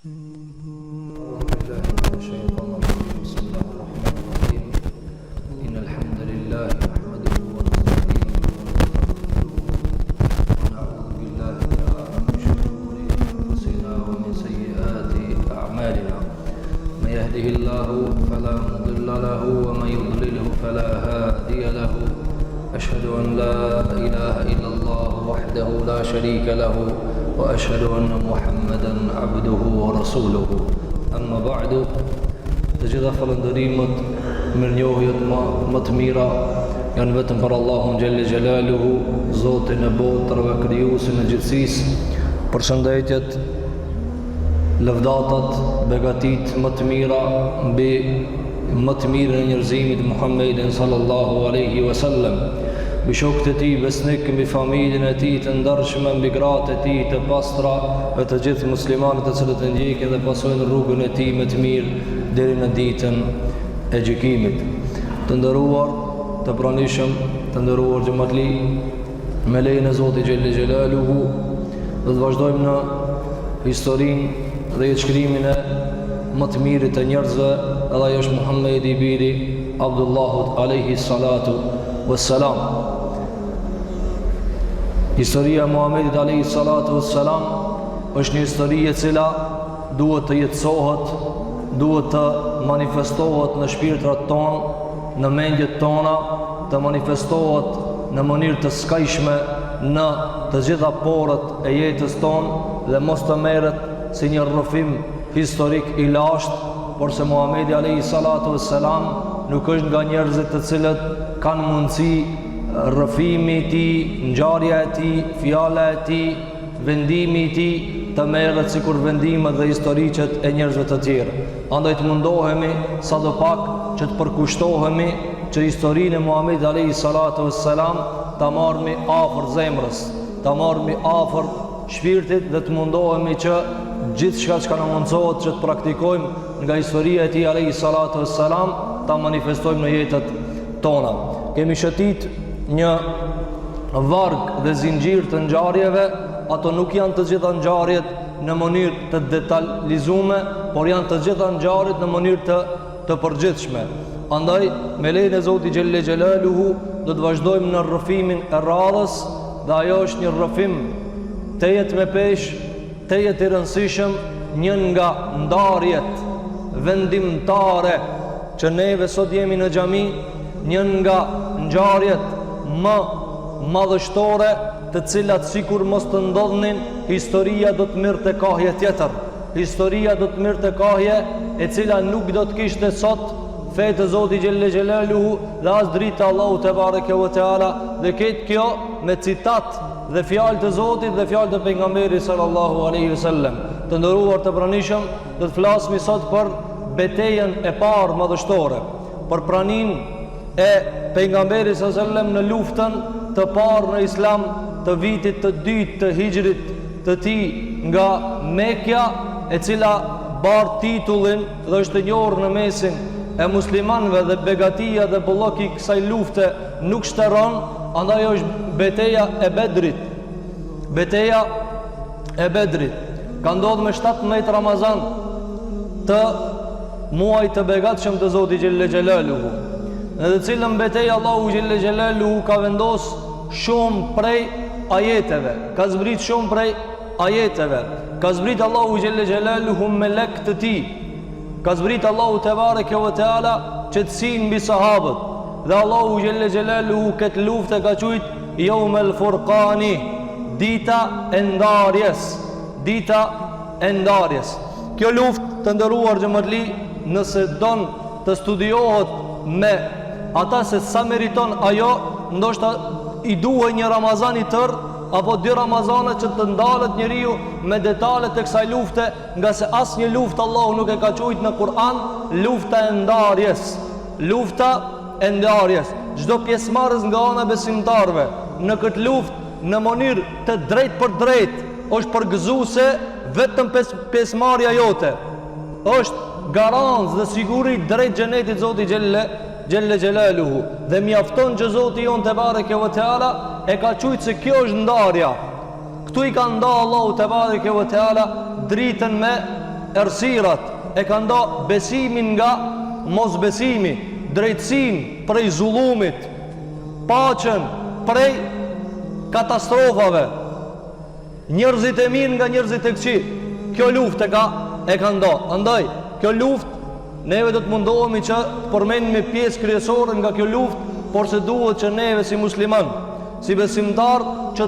أعوذ بالله من الشيطان الرجيم بسم الله الرحمن الرحيم إن الحمد لله نحمده ونستعينه ونعوذ بالله تعالى من شرور أنفسنا ومن سيئات أعمالنا من يهده الله فلا مضل له ومن يضلله فلا هادي له أشهد أن لا إله إلا الله وحده لا شريك له وأشهد أن محمدا عبده ورسوله أما بعد تجد فلندريمت mirënjohjet më të mira janë vetëm për Allahun xhelle xhelaluhu, Zotin e botërave, krijuesin e gjithësisë. Përshëndetjet, lëvdatat, begatit më të mira mbi më të mirën e njerëzimit Muhammedin sallallahu alaihi wasallam, mbi shokët e tij besnik, mbi familjen e tij të ndershme, mbi gratë e tij të pastra e të gjithë muslimanët të cilët e ndjekin dhe pasojnë rrugën e tij më të mirë deri në ditën e gjykimit. Të nderuar, të pranishëm, të nderuar xhamatli, me lejen e Zotit xhelle xhelaluhu, do të vazhdojmë në historinë dhe jetëshkrimin e më të mirit të njerëzve, edhe ajo është Muhammedi biri Abdullahut alayhi salatu wassalam. Historia e Muhammedit alayhi salatu wassalam është një histori e cila duhet të jetësohet, duhet të manifestohet në shpirtrat tonë, në mendjet tona, të manifestohet në mënyrë të skajshme në të gjitha porët e jetës tonë dhe mos të merret si një rrëfim historik i lashtë, por se Muhamedi alayhi salatu wassalam nuk është nga njerëzit të cilët kanë mundësi rrëfimi i tij, ngjarja e tij, fjala e tij, vendimi i tij të merret sikur vendimet dhe historiqet e njerëzve të tjerë. Andaj të mundohemi sadopak që të përkushtohemi që historinë e Muhamedit alayhi salatu wassalam ta marrmi afër zemrës, ta marrmi afër shpirtit dhe të mundohemi që gjithçka që na mundsohet që të praktikojmë nga historia e tij alayhi salatu wassalam ta manifestojmë në jetët tona. Kemi shëtit një varg dhe zinxhir të ngjarjeve. Ato nuk janë të gjitha ngjarjet në mënyrë të detalizuar, por janë të gjitha ngjarjet në mënyrë të përgjithshme. Andaj, me lejen e Zotit xhelle xhelaluhu, do të vazhdojmë në rrëfimin e radhës, dhe ajo është një rrëfim tejet me peshë, tejet i rëndësishëm, një nga ndarjet vendimtare që neve sot jemi në xhami, një nga ngjarjet më madhështore, të cilat sikur mos të ndodhnin, historia do të mirë kahje tjetër. Historia do të mirë kahje e cila nuk do të kishte sot fetë Zotit xhelle xhelaluhu dhe as dritë Allahu te bareke ve teala, dhe këtë kjo me citat dhe fjalë të Zotit dhe fjalë të pejgamberit sallallahu alaihi wasallam. Të nderuar të pranishëm, do të flasim sot për betejën e parë madhështore, për praninë e pejgamberit sallallahu alaihi wasallam në luftën të parë në Islam të vitit të dytë të hijrit të tij nga Mekja, e cila bar titullin dhe është e njohur në mesin e muslimanëve, dhe begatia dhe bolloki i kësaj lufte nuk shtërron. Andaj është beteja e Bedrit. Beteja e Bedrit ka ndodhur me 17 Ramazan të muajit të begatshëm të Zotit xhelle xhelaluhu, në të cilën beteja Allahu xhelle xhelaluhu ka vendos shumë prej ajeteve, ka zbrit shumë prej ajeteve, ka zbrit Allahu xhelle xhelaluhu me lek të tij, ka zbrit Allahu te bareke ve teala qetësinë mbi sahabët, dhe Allahu xhelle xhelaluhu këtë luftë ka quajtur Yawmul Furqani, dita e ndarjes, dita e ndarjes. Kjo luftë të nderuar xhamatli, nëse don të studiohet me ata se sa meriton ajo, ndoshta i duhet një Ramazan i tërë apo 2 Ramazane që të ndalet njeriu me detalet e kësaj lufte, nga se asnjë luftë Allahu nuk e ka quajtur në Kur'an lufta e ndarjes. Lufta e ndarjes. Çdo pjesëmarrës nga ana besimtarëve në këtë luftë në mënyrë të drejtë për drejtë është përgëzuese vetëm pjesëmarrja jote. Është garancë dhe siguri drejt xhenetit Zotit xhelle xhelaluhu, dhe mjafton që Zoti jon te bareke ve teala e ka thujt se kjo është ndarja. Këtu i ka nda Allahu te bareke ve teala dritën ersirat, e ka nda besimin nga mos besimi, drejtsin prej zullumit, paqen prej katastrofave, njerëzit e mirë nga njerëzit e këqij. Kjo luftë e ka nda. Andaj, kjo luftë neve do të mundohemi që të përmendim pjesë kryesore nga kjo luftë, por se duhet që neve si musliman, si besimtar, që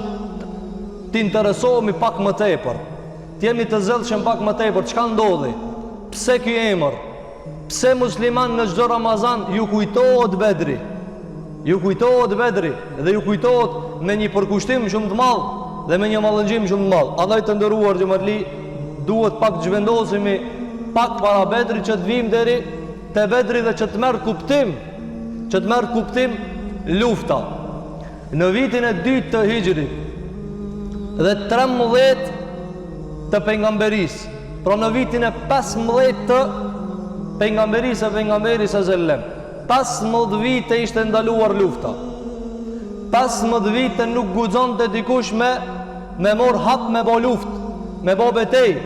të interesohemi pak më tepër. Të jemi të zellshëm pak më tepër. Çka ndodhi? Pse ky emër? Pse musliman në çdo Ramazan ju kujtohet Bedri? Ju kujtohet Bedri dhe ju kujtohet me një përkushtim shumë të madh dhe me një mallëngjim shumë të madh. Andaj të nderuar xhamatli, duhet pak të zhvendosemi pak para Bedri që të vim deri te Bedri dhe që të merr kuptim lufta. Në vitin e 2 të Hijrit dhe 13 të pejgamberisë, pra në vitin e 15 të pejgamberisë e pejgamberit sallallahu 15 vite ishte ndaluar lufta. 15 vite nuk guxonte dikush me mor hap me bo luftë, me bo betejë,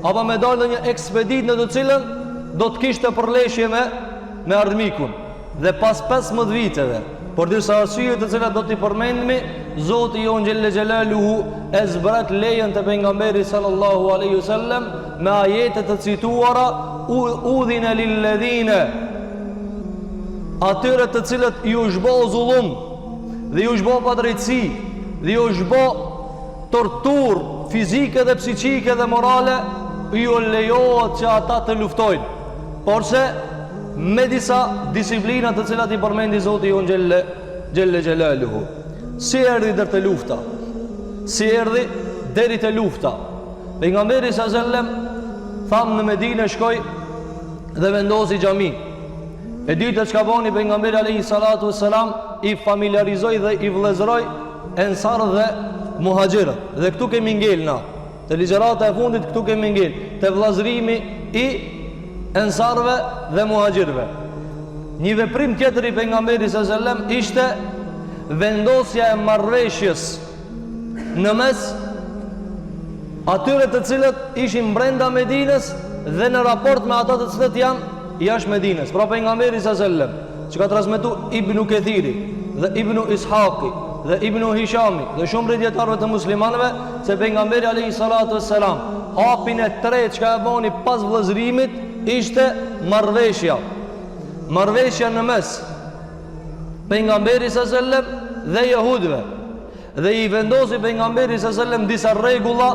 apo me dalë në një ekspedit në të cilën do të kishte përleshje me ardhmikun. Dhe pas 15 viteve, por disa arsye të cilat do t'i përmendemi, Zoti jon xhelle xhelaluhu e zbrat lejen të pejgamberit sallallahu alaihi wasallam me ajete të cituara, udhina lil ladhina, atyre të cilët ju zhbo zullum dhe ju zhbo padrejtësi dhe ju zhbo tortur fizike dhe psiqike dhe morale, ju lejohet që ata të luftojnë, porse me disa disiplinat të cilat i përmendi Zoti jon xhelle xhelaluhu. Si erdhi deri te lufta? Si erdhi deri te lufta? Pejgamberi sallallahu alajhi wasallam tham në Medinë shkoi dhe vendosi xhami. E dyta çka bani pejgamberi alayhi salatu wassalam, i familjarizoi dhe i vëllëzroi ensarët dhe muhaxhirët. Dhe këtu kemi ngel na. Te ligjërata e fundit këtu kemi ngel te vëllazërimi i ensarëve dhe muhaxhirëve. Një veprim tjetër i pejgamberit sallallahu alajhi wasallam ishte vendosja e marrëveshjes në mes atyre të cilët ishin brenda Medinës dhe në raport me ata të cilët janë jashtë Medinës. Pra pejgamberi sallallahu alajhi wasallam, që ka transmetuar Ibn Kathiri dhe Ibn Ishaqi dhe Ibn Hishami dhe shumë dietarëve të muslimanëve, se pejgamberi alayhi salatu wassalam hapin e tretë që ka bani pas vëllëzrimit ishte marrëveshja. Marrëveshja në mes pejgamberi sallallahu alajhi wasallam dhe jehudëve, dhe i vendosi pejgamberi sallallahu alajhi wasallam disa rregulla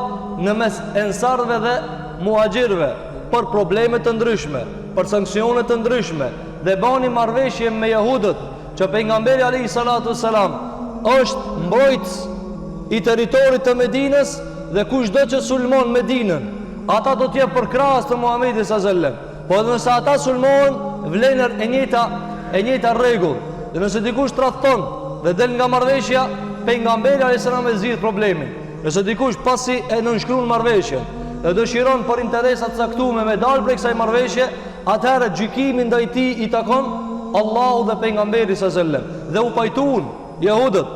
në mes ensarëve dhe muhaxhirëve për probleme të ndryshme, për sanksione të ndryshme, dhe bani marrëveshje me jehudët që pejgamberi alayhi salatu wasalam është mbrojtës i territorit të Medinës dhe kushdo që sulmon Medinën, ata do të jenë përkrahas të Muhamedit sallallahu alajhi wasallam. Po edhe nëse ata sulmohen, vlen e njëjta rregull. Dhe nëse dikush tradhton dhe del nga marrëveshja, pejgamberi alayhis salam e zgjidh problemin. Nëse dikush pasi e nënshkruan marrëveshjen dhe dëshiron për interesa të caktuara me dal prej kësaj marrëveshje, atëherë gjykimi ndaj tij i takon Allahu dhe pejgamberi sallallahu alajhi wasallam. Dhe u pajtuan jehudët,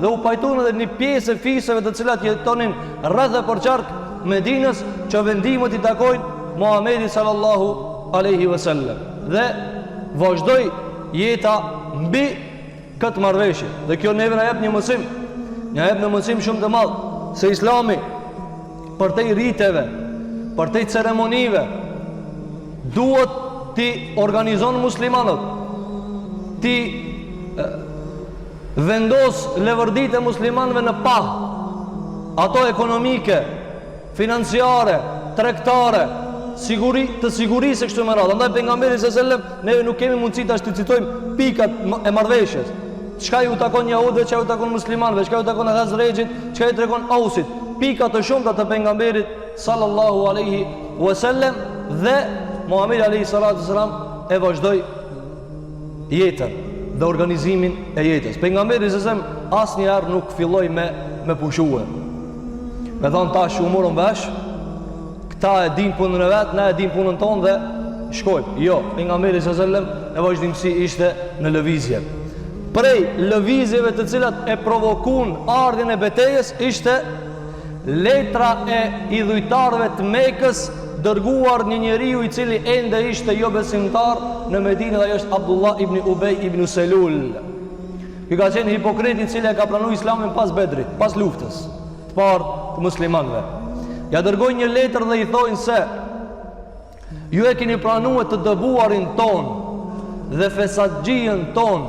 dhe u pajtuan edhe një pjesë e fisëve të cilat jetonin rreth e përqark Medinës, që vendimet i takojnë Muhamedit sallallahu alaihi wasallam. Dhe vazhdoi jeta mbi këtë marrëveshje. Dhe kjo neve na jep një mësim shumë të madh, se Islami për te riteve, për te ceremonive duhet ti organizon muslimanët, ti vendos levërdit e muslimanëve në pah, ato ekonomike, financiare, tregtare, të sigurisë e kështu me radhë. Andaj pejgamberi sallallahu alajhi wasallam, ne nuk kemi mundësi tash të citojmë pikat e marrëveshjes. Çka ju takon jehudëve, çka ju takon muslimanëve, çka ju takon Hazrejit, çka i tregon Ausit. Pika të shumta të pejgamberit sallallahu alaihi wasallam, dhe Muhamedi alayhi salatu wasalam e vazhdoi jetën dhe organizimin e jetës. Pejgamberi sallallahu alaihi wasallam asnjëherë nuk filloi me pushue. Me thonë tash u morëm vesh, këta e din punën e vet, na e din punën tonë dhe shkojmë. Jo, pejgamberi sallallahu alaihi wasallam e vazhdimsi ishte në lëvizje. Prej lëvizjeve të cilat e provokun ardhjen e betejës ishte letra e idhujtarëve të Mekës, dërguar një njeriu i cili ende ishte jo besimtar në Medinë, dhe është Abdullah ibn Ubej ibn Selul. Ky ka qenë hipokriti i cili e ka pranuar Islamin pas Bedrit, pas luftës të parë të muslimanëve. Ja dërgoi një letër dhe i thonë se ju e keni pranuar të dëbuarin ton dhe fesadgjien ton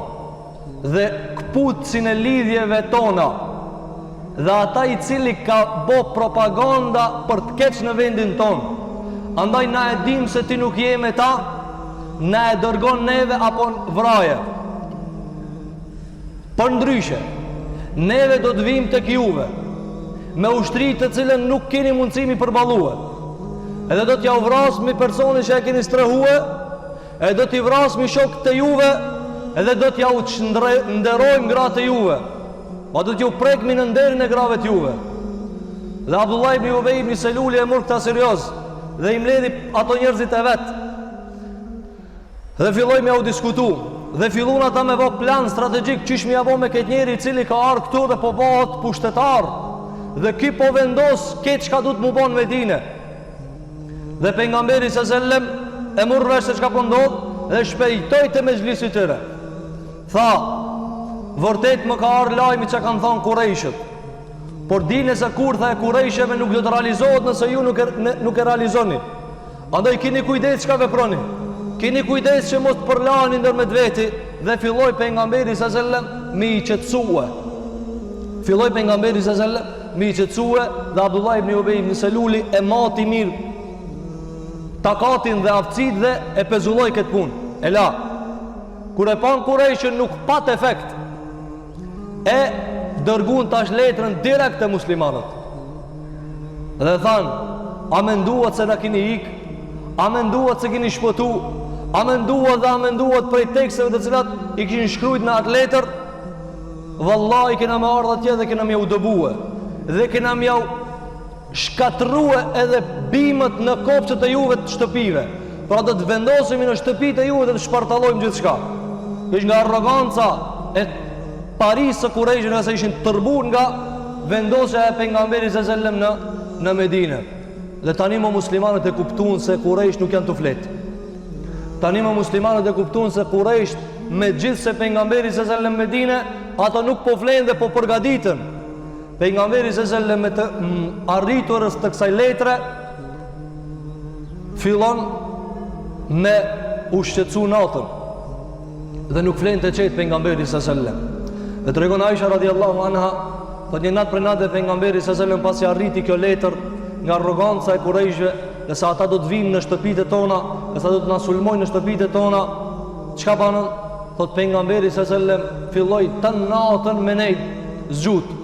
dhe kputsin e lidhjeve tona, dhe ata i cili ka bo propaganda për të keq në vendin ton. Andaj na e dim se ti nuk je me ta, na e dërgon neve apo vraje. Për ndryshe, neve do të vim tek juve me ushtri të cilën nuk keni mundësimi përballue. Edhe do t'ja uvrasmi personin që e keni strehue, edhe do t'i vrasmi shokët të juve, edhe do t'ja u nderojmë gratë të juve, pa do t'ju prekmi në nderin e grave të juve. Dhe Abdullah ibn Ubej ibn Seluli e mërë këta serios dhe i mledhi ato njerëzit e vetë dhe filloj me u diskutu dhe fillun ata me bo plan strategjik qysh mi abo me këtë njeri i cili ka arë këtu dhe po bëhet pushtetar dhe ki po vendos këtë qka du të mu bon me dine. Dhe pejgamberi s.a.s. e murë vesh se qka po ndodh dhe shpejtoj të me zhlisit tëre. Tha, vërtet më ka arë lajmi që kanë thonë Kurejshët, por dine se kurtha e Kurejshëve nuk do të realizohet nëse ju nuk e realizoni. Andaj kini kujdes qka veproni, kini kujdes që mos të përlani ndër me dveti. Dhe filloj pejgamberi s.a.s. mi i qetësue. Filloj pejgamberi s.a.s. mi i qetësue dhe Abdullah ibn Ubej ibn Seluli e mati mirë takatin dhe aftësit dhe e pezulloj këtë punë. E la, kur e pan Kurejshën nuk pat efekt, e dërgun tash letrën direkt e muslimanët. Dhe thanë, a menduat se na kini ik, a menduat se kini shpëtu, a menduat dhe a menduat prej teksteve të cilat i kini shkrujt në atë letër, vallahi kena me ardha tje dhe kena me u dëbue, dhe kena me u shkatrue edhe bimët në kopçët e juve të shtëpive. Pra do të vendosemi në shtëpit e juve dhe të shpartalojmë gjithë shka. Ish nga arroganca e Parisë së Kurejshëve nëse ishin tërbur nga vendosja e pejgamberit s.a.s. në Medinë. Dhe tani më muslimanët e kuptuan se Kurejsh nuk janë të fletë. Tani më muslimanët e kuptuan se Kurejsh me gjithë se pejgamberi s.a.s. në Medinë, ato nuk po flenë dhe po përgatiten. Pejgamberi s.a.s. me të arriturës të kësaj letre fillon me ushqetsu natën dhe nuk flenë të qetë pejgamberi s.a.s. Dhe të regon Aisha radiallahu anha, thot një natë për natë dhe pejgamberi s.a.s. pasi arriti kjo letër nga arroganca e Kurejshëve, dhe sa ata do të vinë në shtëpitë tona, dhe sa do të na sulmojnë në shtëpitë tona, çka banën? Thot pejgamberi s.a.s. filloi të natën me nej zgjut.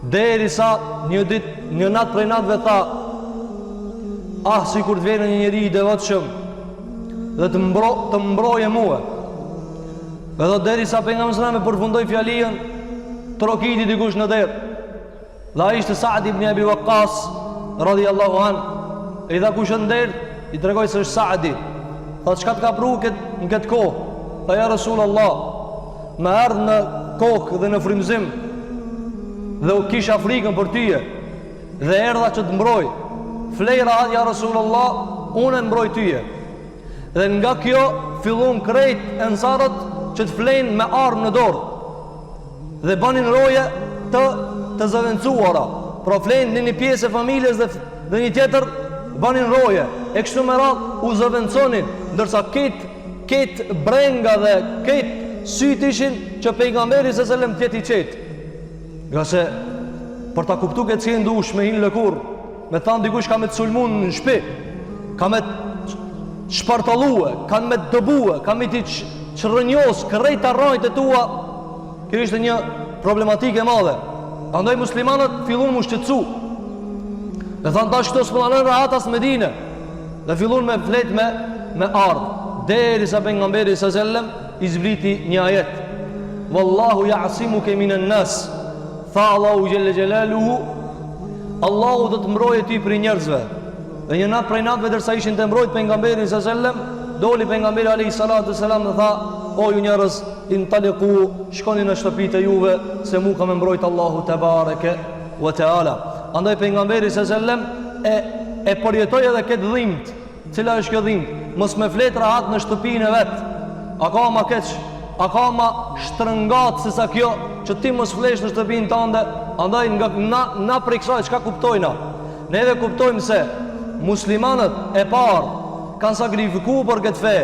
Derisa një natë prej natëve tha, sikur të vjen një njeri i devotshëm dhe të mbroje mua. Dhe do derisa pejgamberi s.a.s. përfundoi fjalinë, trokiti dikush në derë. Dhe ai ishte Sa'd ibn Abi Waqqas radhiyallahu an. I dha kush në derë, i tregoi se është Sa'di. Tha çka të ka pru në këtë kohë? Tha ja Rasulullah, më ardh në kokë dhe në frymëzim dhe u kisha frikën për tyje dhe erdha që të mbroj. Flejra ja Rasulullah, unë e mbroj tyje. Dhe nga kjo fillon krejt ensarët që të flenë me armë në dorë dhe banin roje të zëvendësuara. Pra flenë një pjesë e familjes dhe një tjetër banin roje. E kështu me radhë u zëvendësonin, ndërsa këtë brenga dhe këtë sytë ishin që pejgamberi s.a.s. tjeti qetë. Nga se për ta kuptu këtë si ndush me hinë lëkur, me thanë dikush ka me të sulmun në shpi, ka me të shpartalue, ka me të dëbue, ka me të qërënjos, kërejta rajt e tua, kjo ishte një problematike madhe. Andaj muslimanët fillun mu shqetsu dhe thanë ta shto s'pëllanën rahatas Medine dhe fillun me flet me ardhë deri sa pejgamberi s.a.s. i zbriti një ajet, wallahu ya'simuke minan nas, tha Allahu gjelle gjelaluhu, Allahu do të mbroje ty për njerëzve. Dhe një natë prej natëve dërsa ishin të mbrojt pejgamberi s.a.s. doli pejgamberi alayhi salatu selam dhe tha, o ju njerëz, intaliqu, shkoni në shtëpitë e juve se mu ka më mbrojt Allahu te bareke wa taala. Andaj pejgamberi s.a.s. e përjetoi edhe këtë dhimbje. Cila është kjo dhimbje? Mos me flet rahat në shtëpinë e vet. A ka ma keq, a ka ma shtrëngat se sa kjo, që ti mos flesh në shtëpinë tënde. Andaj nga na prej kësaj çka kuptojna? Neve kuptojmë se muslimanët e parë kanë sakrifikuar për këtë fe,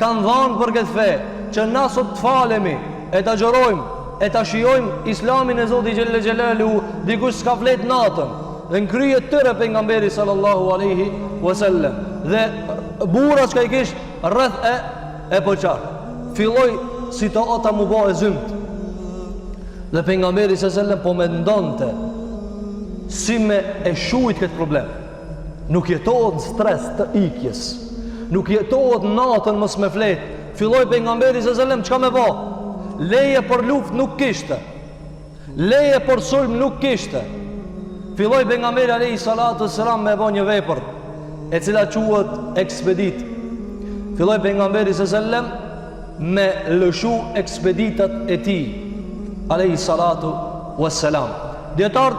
kanë dhënë për këtë fe, që na sot të falemi, e ta xhorojmë, e ta shijojmë Islamin e Zotit xhelle xhelalu, dikush s'ka flet natën, dhe në krye të tëre pejgamberi sallallahu alaihi wasallam, dhe burra që i kish rreth e poçar. Filloi situata mu bë e zymt. Dhe pejgamberi sallallahu alaihi wasallam po mendonte si me e shujt këtë problem. Nuk jetohet në stres të ikjes, nuk jetohet natën mos me flet. Filloi pejgamberi sallallahu alaihi wasallam çka me bë? Leje për luftë nuk kishte, leje për sulm nuk kishte. Filloi pejgamberi alayhi salatu wassalam me bën një vepër e cila quhet ekspedit. Filloi pejgamberi sallallahu alaihi wasallam me lëshu ekspeditat e tij alayhi salatu wassalam. Dietar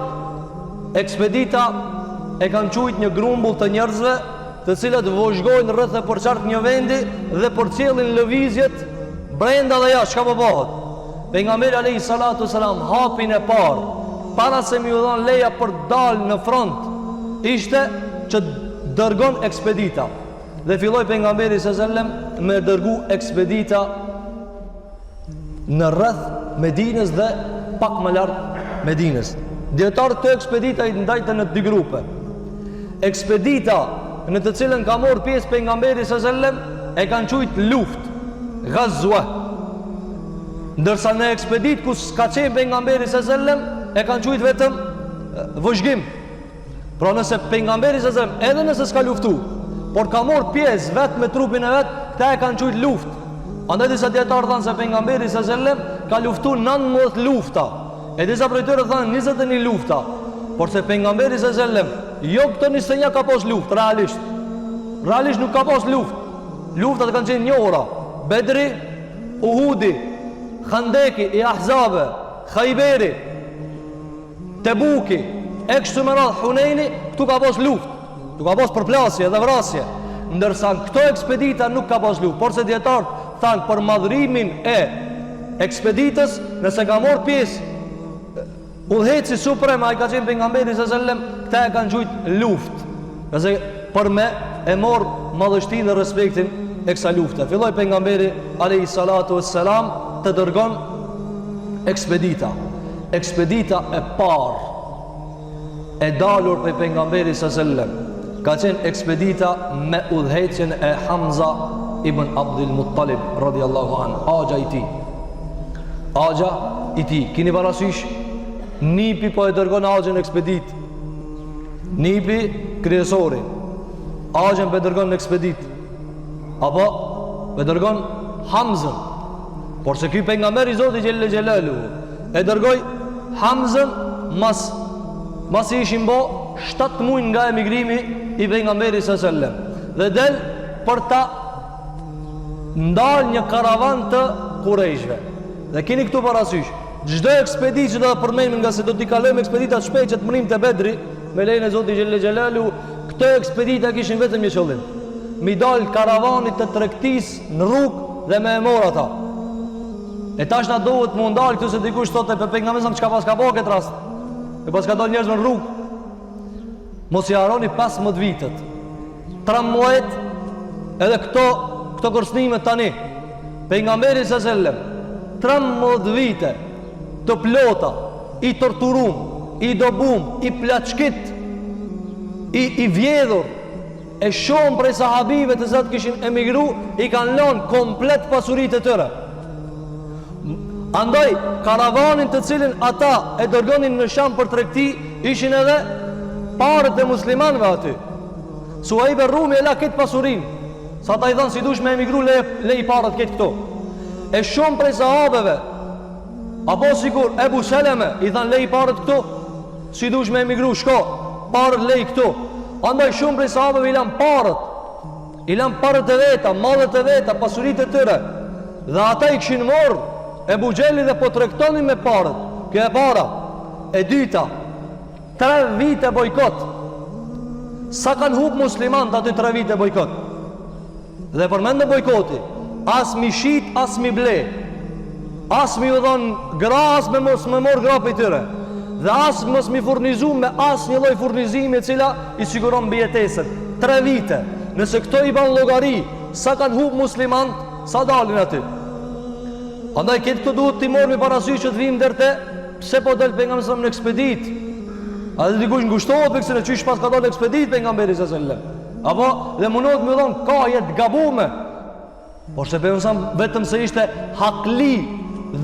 ekspedita e kanë quajtur një grumbull të njerëzve të cilët vozhgojnë rreth e përçart një vendi dhe përcjellin lëvizjet brenda dhe jashtë. Çka po bëhet? Pejgamberi alayhi salatu wassalam hapin e parë para se më u dhon leja për dalë në front ishte që dërgon ekspedita. Dhe filloi pejgamberi sallallahu alajhi wasallam me dërgu ekspedita në rreth Medinës dhe pak më lart Medinës. Dietar të ekspedita i ndajtën në dy grupe. Ekspedita në të cilën ka marrë pjesë pejgamberi sallallahu alajhi wasallam e kanë quajtur luftë, ghazwa. Ndërsa në ekspedit ku s'ka qenë pejgamberi sallallahu alajhi wasallam e kanë quajtur vetëm vëzhgim. Pra nëse pejgamberi sallallahu alajhi wasallam edhe nëse s'ka luftu, por ka marrë pjesë vetë me trupin e vet, këta e kanë quajtur luftë. Andaj disa dietarë thanë se pejgamberi sallallahu alajhi wasallam ka luftu 19 lufta. E disa prej tyre thanë 21 lufta. Por se pejgamberi sallallahu alajhi wasallam jo këto 21 ka pas luftë realisht. Realisht nuk ka pas luftë. Luftat kanë qenë njëra. Bedri, Uhudi, Khandeki, i Ahzabe, Khayberi, Tebuki, e kështu me radhë Huneni, këtu ka pas luftë. Këtu ka pas përplasje dhe vrasje. Ndërsa këto ekspedita nuk ka pas luftë. Por se dietarë thanë për madhrimin e ekspeditës, nëse ka marrë pjesë udhëheci suprem, ai ka qenë pejgamberi sallallahu alajhi wasallam, këta e kanë quajtur luftë. Qase për me e morë madhështinë dhe respektin e kësaj lufte. Filloi pejgamberi alayhi salatu wassalam të dërgon ekspedita. Ekspedita e parë e dalur për pejgamberi sallallahu alajhi wasallam ka qenë ekspedita me udhëhecjen e Hamza ibn Abdul Muttalib radhiyallahu anhu, agja i tij. Agja i tij. Keni parasysh nipi po e dërgon axhën ekspedit. Nipi kryesori. Axhën po e dërgon në ekspedit. Apo po e dërgon Hamzën. Por se ky pejgamberi Zoti xhelle xhelalu e dërgoi Hamzën mas i ishin bo 7 muaj nga emigrimi i pejgamberit sallallahu alajhi wasallam. Dhe del për ta ndal një karavan të Kurejshve. Dhe keni këtu parasysh, çdo ekspeditë që do ta përmendim, nga se do t'i kalojmë ekspeditat shpejt që të mërim te Bedri me lejen e Zotit xhelle xhelalu, këto ekspedita kishin vetëm një qëllim: mi dal karavanit të tregtisë në rrugë dhe me e mor ata. E tash na duhet mu ndal këtu se dikush thotë pe pejgamberi çka pas ka bëu këtë rast. E pas ka dalë njerëz në rrugë. Mos i harroni 15 vitet. 3 muaj edhe këto kërcënime tani. Pejgamberi sallallahu alajhi wasallam 13 vite të plota, i torturum, i dobum, i plaçkit, i vjedhur, e shumë prej sahabive të zatë kishin emigru, i kanë lënë komplet pasuritë e tëre. Andaj, karavanin të cilin ata e dërgonin në Sham për tregti, ishin edhe parët e muslimanëve aty. Suhaib Rumi e la këtë pasurin, sa ta i dhanë si dush me emigru, le i parët këtë këto. E shumë prej sahabeve, apo sigur Ebu Seleme i dhanë lej parët këto, si dush me emigru, shko parët lej këto. Andaj shumë prej sahabeve i lanë parët e veta, madhet e veta, pasurit e tëre. Dhe ata i këshin morë Ebu Gjeli dhe po trektonin me parët. Kjo e para. E dyta, 3 vite bojkot. Sa kanë hub musliman të aty 3 vite bojkot? Dhe përmend në bojkoti, as mi shit, as mi ble, as mi u dhon gra, as me mos me mor gra për tyre, dhe as mos mi furnizu me as një lloj furnizimi e cila i siguron mbijetesën. 3 vite. Nëse këto i ban llogari, sa kanë hub musliman, sa dalin aty? Andaj këtë këto duhet t'i mormi parasysh që të vim dërte, pse po del pejgamberi sa në ekspedit. A dhe dikush ngushtohet për kësë në qysh pas ka dalë ekspedit pejgamberi sa sallam. Apo dhe mundohet me dhon ka jetë gabume. Por se pejgamberi vetëm se ishte hakli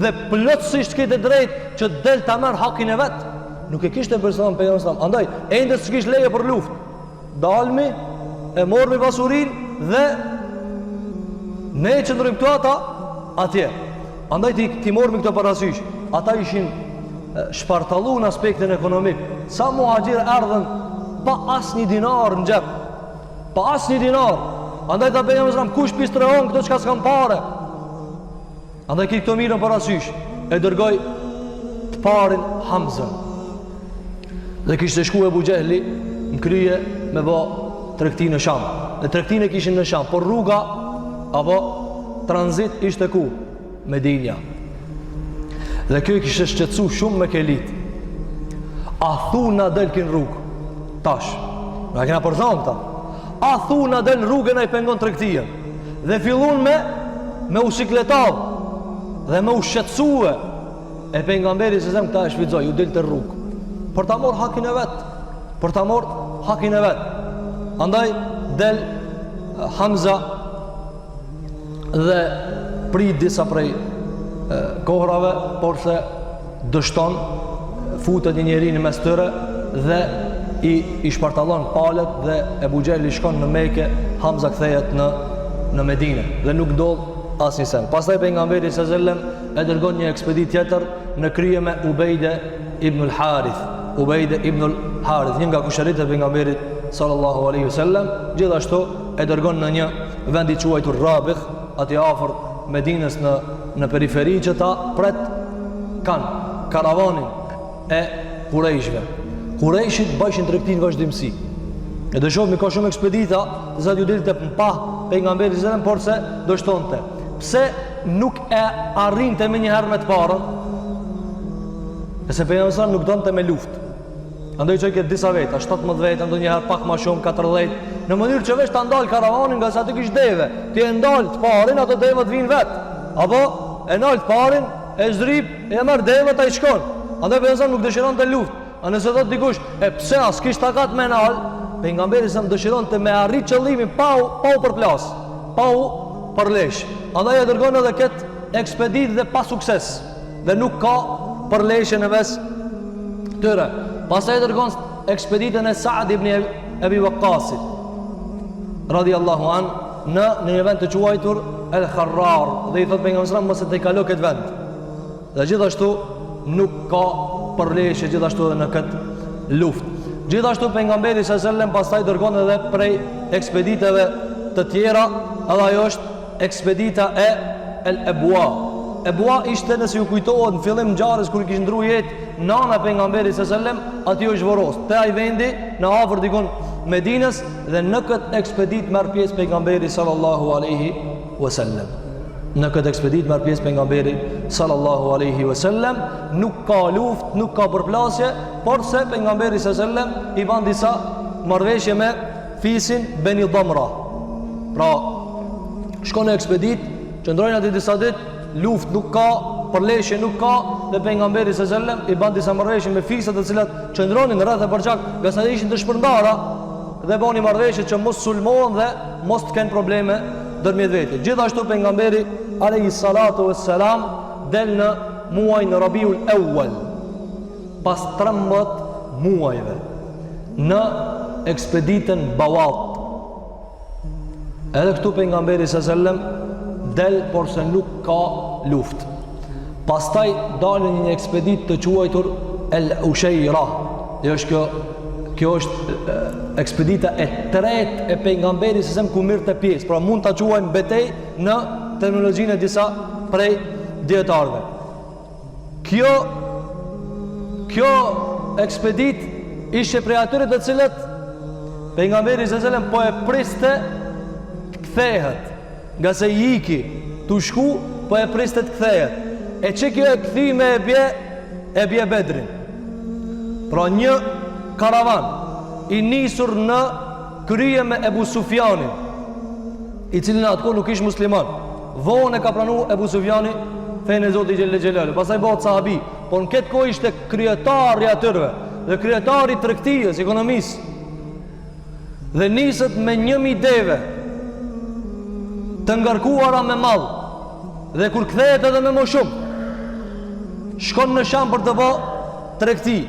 dhe plotësisht këtë drejt që del ta merr hakin e vet. Nuk e kishte person pejgamberi. Andaj ende s'kish leje për luftë. Dalmi e mormi pasurinë dhe ne qëndrojmë këtu ata atje. Andaj ti mormi këto parasysh. Ata ishin shpartallu në aspektin ekonomik. Sa muhajir erdhen pa asnjë dinar në xhep. Pa asnjë dinar. Andaj ta bëjmë zram kush pistreon këto çka s'kan parë. Andaj këto mirën parasysh. E dërgoi të parin Hamzën. Dhe kishte shkuar Abu Jehli në krye me bë tregti në Sham. Dhe tregtin e kishin në Sham, por rruga apo tranzit ishte ku? Medinja. Dhe kjo i kishte shqetësu shumë me kelit. A thu na del kin rrugë? Tash. Nga kena përdhon këta. A thu na del rrugën e i pengon tregtia. Dhe fillun me u sikletav. Dhe me u shqetësue. E pejgamberi se zem këta e shvizoj, ju del të rrugë. Për ta mor hakin e vet. Për ta mor hakin e vet. Andaj del Hamza dhe prit disa prej kohrave, por se dështon futet një njeri në mes tyre dhe i shpartallon palet dhe Abu Jehli shkon në Mekë, Hamza kthehet në Medinë dhe nuk ndodh asnjë sen. Pastaj pejgamberi sallallahu alajhi wasallam e dërgon një ekspedit tjetër në krye me Ubejde ibn al-Harith. Ubejde ibn al-Harith, një nga kushëritë e pejgamberit sallallahu alaihi wasallam, gjithashtu e dërgon në një vend i quajtur Rabigh, aty afër Medinës në periferi, që ta pret kanë karavanin e Kurejshve. Kurejshit bëshin tregtin vazhdimsi. E do shohim ka shumë ekspedita, sa ju dilte pa pejgamberi sallallahu alaihi wasallam, por se do shtonte. Pse nuk e arrinte më një herë me të parën? Se pejgamberi nuk donte me luftë. Andaj që këtë disa veta, 17 veta, ndonjëherë pak më shumë, 40, në mënyrë që veç ta ndal karavanin nga sa të kish deve. Ti e ndal të parin, ato deve të vinë vet. Apo e ndal të parin, e zrip, e merr devet ai shkon. Andaj pejgamberi nuk dëshironte luftë. A nëse thot dikush, e pse as kish takat me nal, pejgamberi sa dëshironte me arrit qëllimin pa u përplas, pa u përlesh. Andaj e dërgon edhe këtë ekspedit dhe pa sukses. Dhe nuk ka përleshje në mes tyre. Pastaj dërgon ekspeditën e Sa'd ibn Abi Waqqasit radiyallahu an në një vend të quajtur El-Kharrar, dhe i thot pejgamberi mos e të kalo këtë vend. Dhe gjithashtu nuk ka përleshje gjithashtu edhe në këtë luftë. Gjithashtu pejgamberi sallallahu alajhi wasallam pastaj dërgon edhe prej ekspeditave të tjera, edhe ajo është ekspedita e El-Abwa. Abwa ishte, nëse ju kujtohet, në fillim ngjarjes kur kishte ndruar jetë nana e pejgamberit sallallahu alajhi wasallam, aty është zhvoros. Te ai vendi në afër dikon Medinës, dhe në këtë ekspedit merr pjesë pejgamberi sallallahu alaihi wasallam. Në këtë ekspedit merr pjesë pejgamberi sallallahu alaihi wasallam, nuk ka luftë, nuk ka përplasje, por se pejgamberi sallallahu alaihi wasallam i ban disa marrëveshje me fisin Beni Dhamra. Pra, shkon në ekspedit, qëndrojnë aty disa ditë, luftë nuk ka, përleshje nuk ka, dhe pejgamberi sallallahu alaihi wasallam i ban disa marrëveshje me fisat të cilat qëndronin rreth e përçak, nga sa ishin të shpërndara, dhe bani marrëveshje që mos sulmohen dhe mos të kenë probleme ndërmjet vetë. Gjithashtu pejgamberi alayhi salatu wassalam del në muajin Rabiul Awwal, pas 13 muajve, në ekspeditën Bawat. Edhe këtu pejgamberi sallallahu alaihi wasallam del, por se nuk ka luftë. Pastaj dalën një ekspedit të quajtur El-Ushayra. Kjo është ekspedita e tretë e pejgamberit se ku mirë të pjesë. Pra mund ta quajmë betej në terminologjinë e disa prej dietarëve. Kjo ekspedit ishte prej atyre të cilët pejgamberi s.a.s. po e priste të kthehet, nga se i iki të shku, po e priste të kthehet. E që kjo e këthi me e bje Bedrin. Pra një karavan i nisur në kryje me Ebu Sufjanin, i cilin atëko nuk ish musliman. Vohën e ka pranu Ebu Sufjani fejnë e Zoti Gjelle Gjelalu, pasaj bëhet sahabi, por në këtë kohë ishte kryetari atyrve dhe kryetari tregtijës, ekonomisë, dhe nisët me 1000 deve të ngarkuara me mall, dhe kur kthehet edhe me më shumë, shkon në Sham për të bë tregti.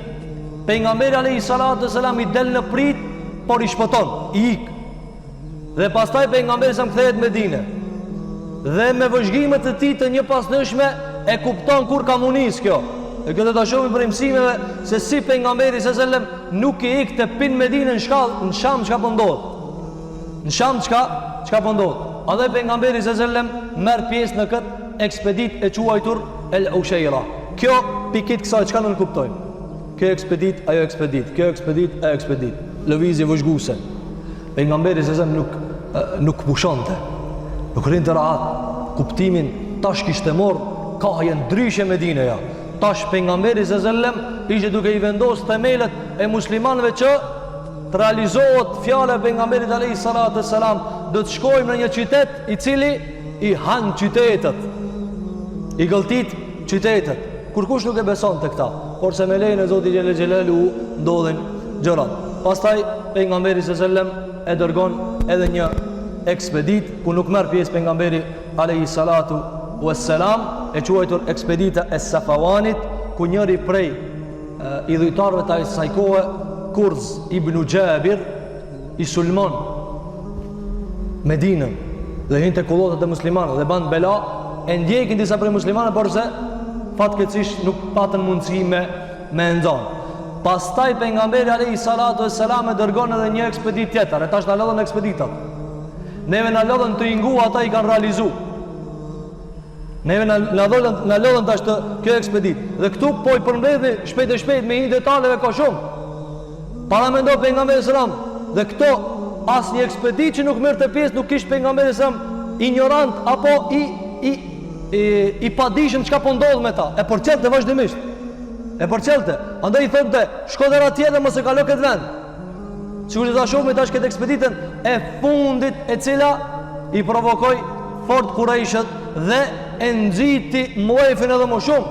Pejgamberi alayhi salatu wasalam i del në prit, por i shpëton, i ik. Dhe pastaj pejgamberi sa kthehet në Medinë. Dhe me vëzhgimet e tij të një pasnëshme e kupton kur ka munis kjo. E këtë ta shohim për mësimeve se si pejgamberi sallallahu alajhi wasallam nuk i ikte pin Medinë në Sham çka po ndodh. Në Sham çka po ndodh. A dhe pejgamberi sallallahu alajhi wasallam merr pjesë në këtë ekspedit e quajtur El Ushaira. Kjo pikit kësaj çka nuk kuptojmë. Kjo ekspedit, ajo ekspedit, kjo ekspedit, ajo ekspedit. Lëvizje vëzhguese. Pejgamberi sallallahu nuk pushonte. Nuk rinte rahat. Kuptimin tash kishte marr kahje ndryshe Medineja. Tash pejgamberi sallallahu ishte duke i vendosur themelët e muslimanëve që të realizohet fjala e pejgamberit alayhi salatu wassalam, do të shkojmë në një qytet i cili i han qytetet, i gëlltit qytetet, kur kush nuk e beson të këta, por se me lejnë e Zoti Gjelle Gjelalu ndodhin gjërat. Pastaj pejgamberi sallam e dërgon edhe një ekspedit ku nuk merr pjesë pejgamberi alayhi salatu wassalam, e quajtur ekspedita e Safawanit, ku njëri prej idhujtarëve të asaj kohe, Kurz ibn Jabir, i sulmon Medinën dhe hinte kullotët e muslimanëve dhe ban bela, e ndjekin disa prej muslimanëve, por se fatkeqësisht nuk patën mundësi me nxanë. Pastaj pejgamberi alayhi salatu wassalam e dërgon edhe një ekspedit tjetër, e tash na lodhen ekspeditat. Neve na lodhen të ingu, ata i kanë realizu. Neve na lodhen tash të kjo ekspedit. Dhe këtu po i përmbledhi shpejt e shpejt me një detaleve ka shumë. Para mendoj pejgamberi sallam, dhe këto asnjë ekspedit që nuk merrte pjesë nuk kishte pejgamberi sallam ignorant apo i padijshëm çka po ndodh me ta. E përcjellte vazhdimisht. E përcjellte. Andaj i thonte, shko dera tjetër mos e kalo këtë vend. Sikur të ta shohim tash këtë ekspeditën e fundit e cila i provokoi fort Qurayshët dhe e nxiti muajfin edhe më shumë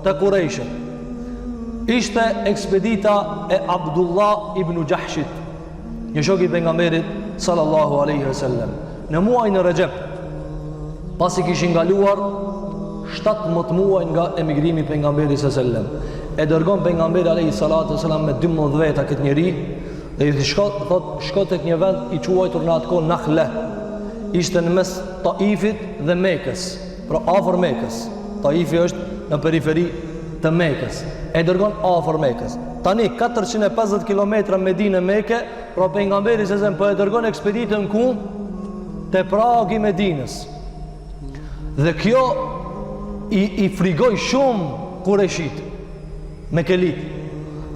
të Qurayshët. Ishte ekspedita e Abdullah ibn Jahshit, një shok i pejgamberit sallallahu alaihi wasallam. Në muajin e Rajab, pasi kishin ngaluar 17 muaj nga emigrimi i pejgamberit sallallahu alaihi wasallam, e dërgon pejgamberi alaihi salatu wasallam me 12 veta këtë njerëz dhe i shko tek një vend i quajtur në atë kohë Nakhle. Ishte në mes Taifit dhe Mekës, pra afër Mekës. Taifi është në periferi të Mekës. E dërgon afër Mekës. Tani 450 km Medinë Mekë, pra pejgamberi sallallahu po e dërgon ekspeditën ku te pragi i Medinës. Dhe kjo i frigoi shumë Qureshit me kelit.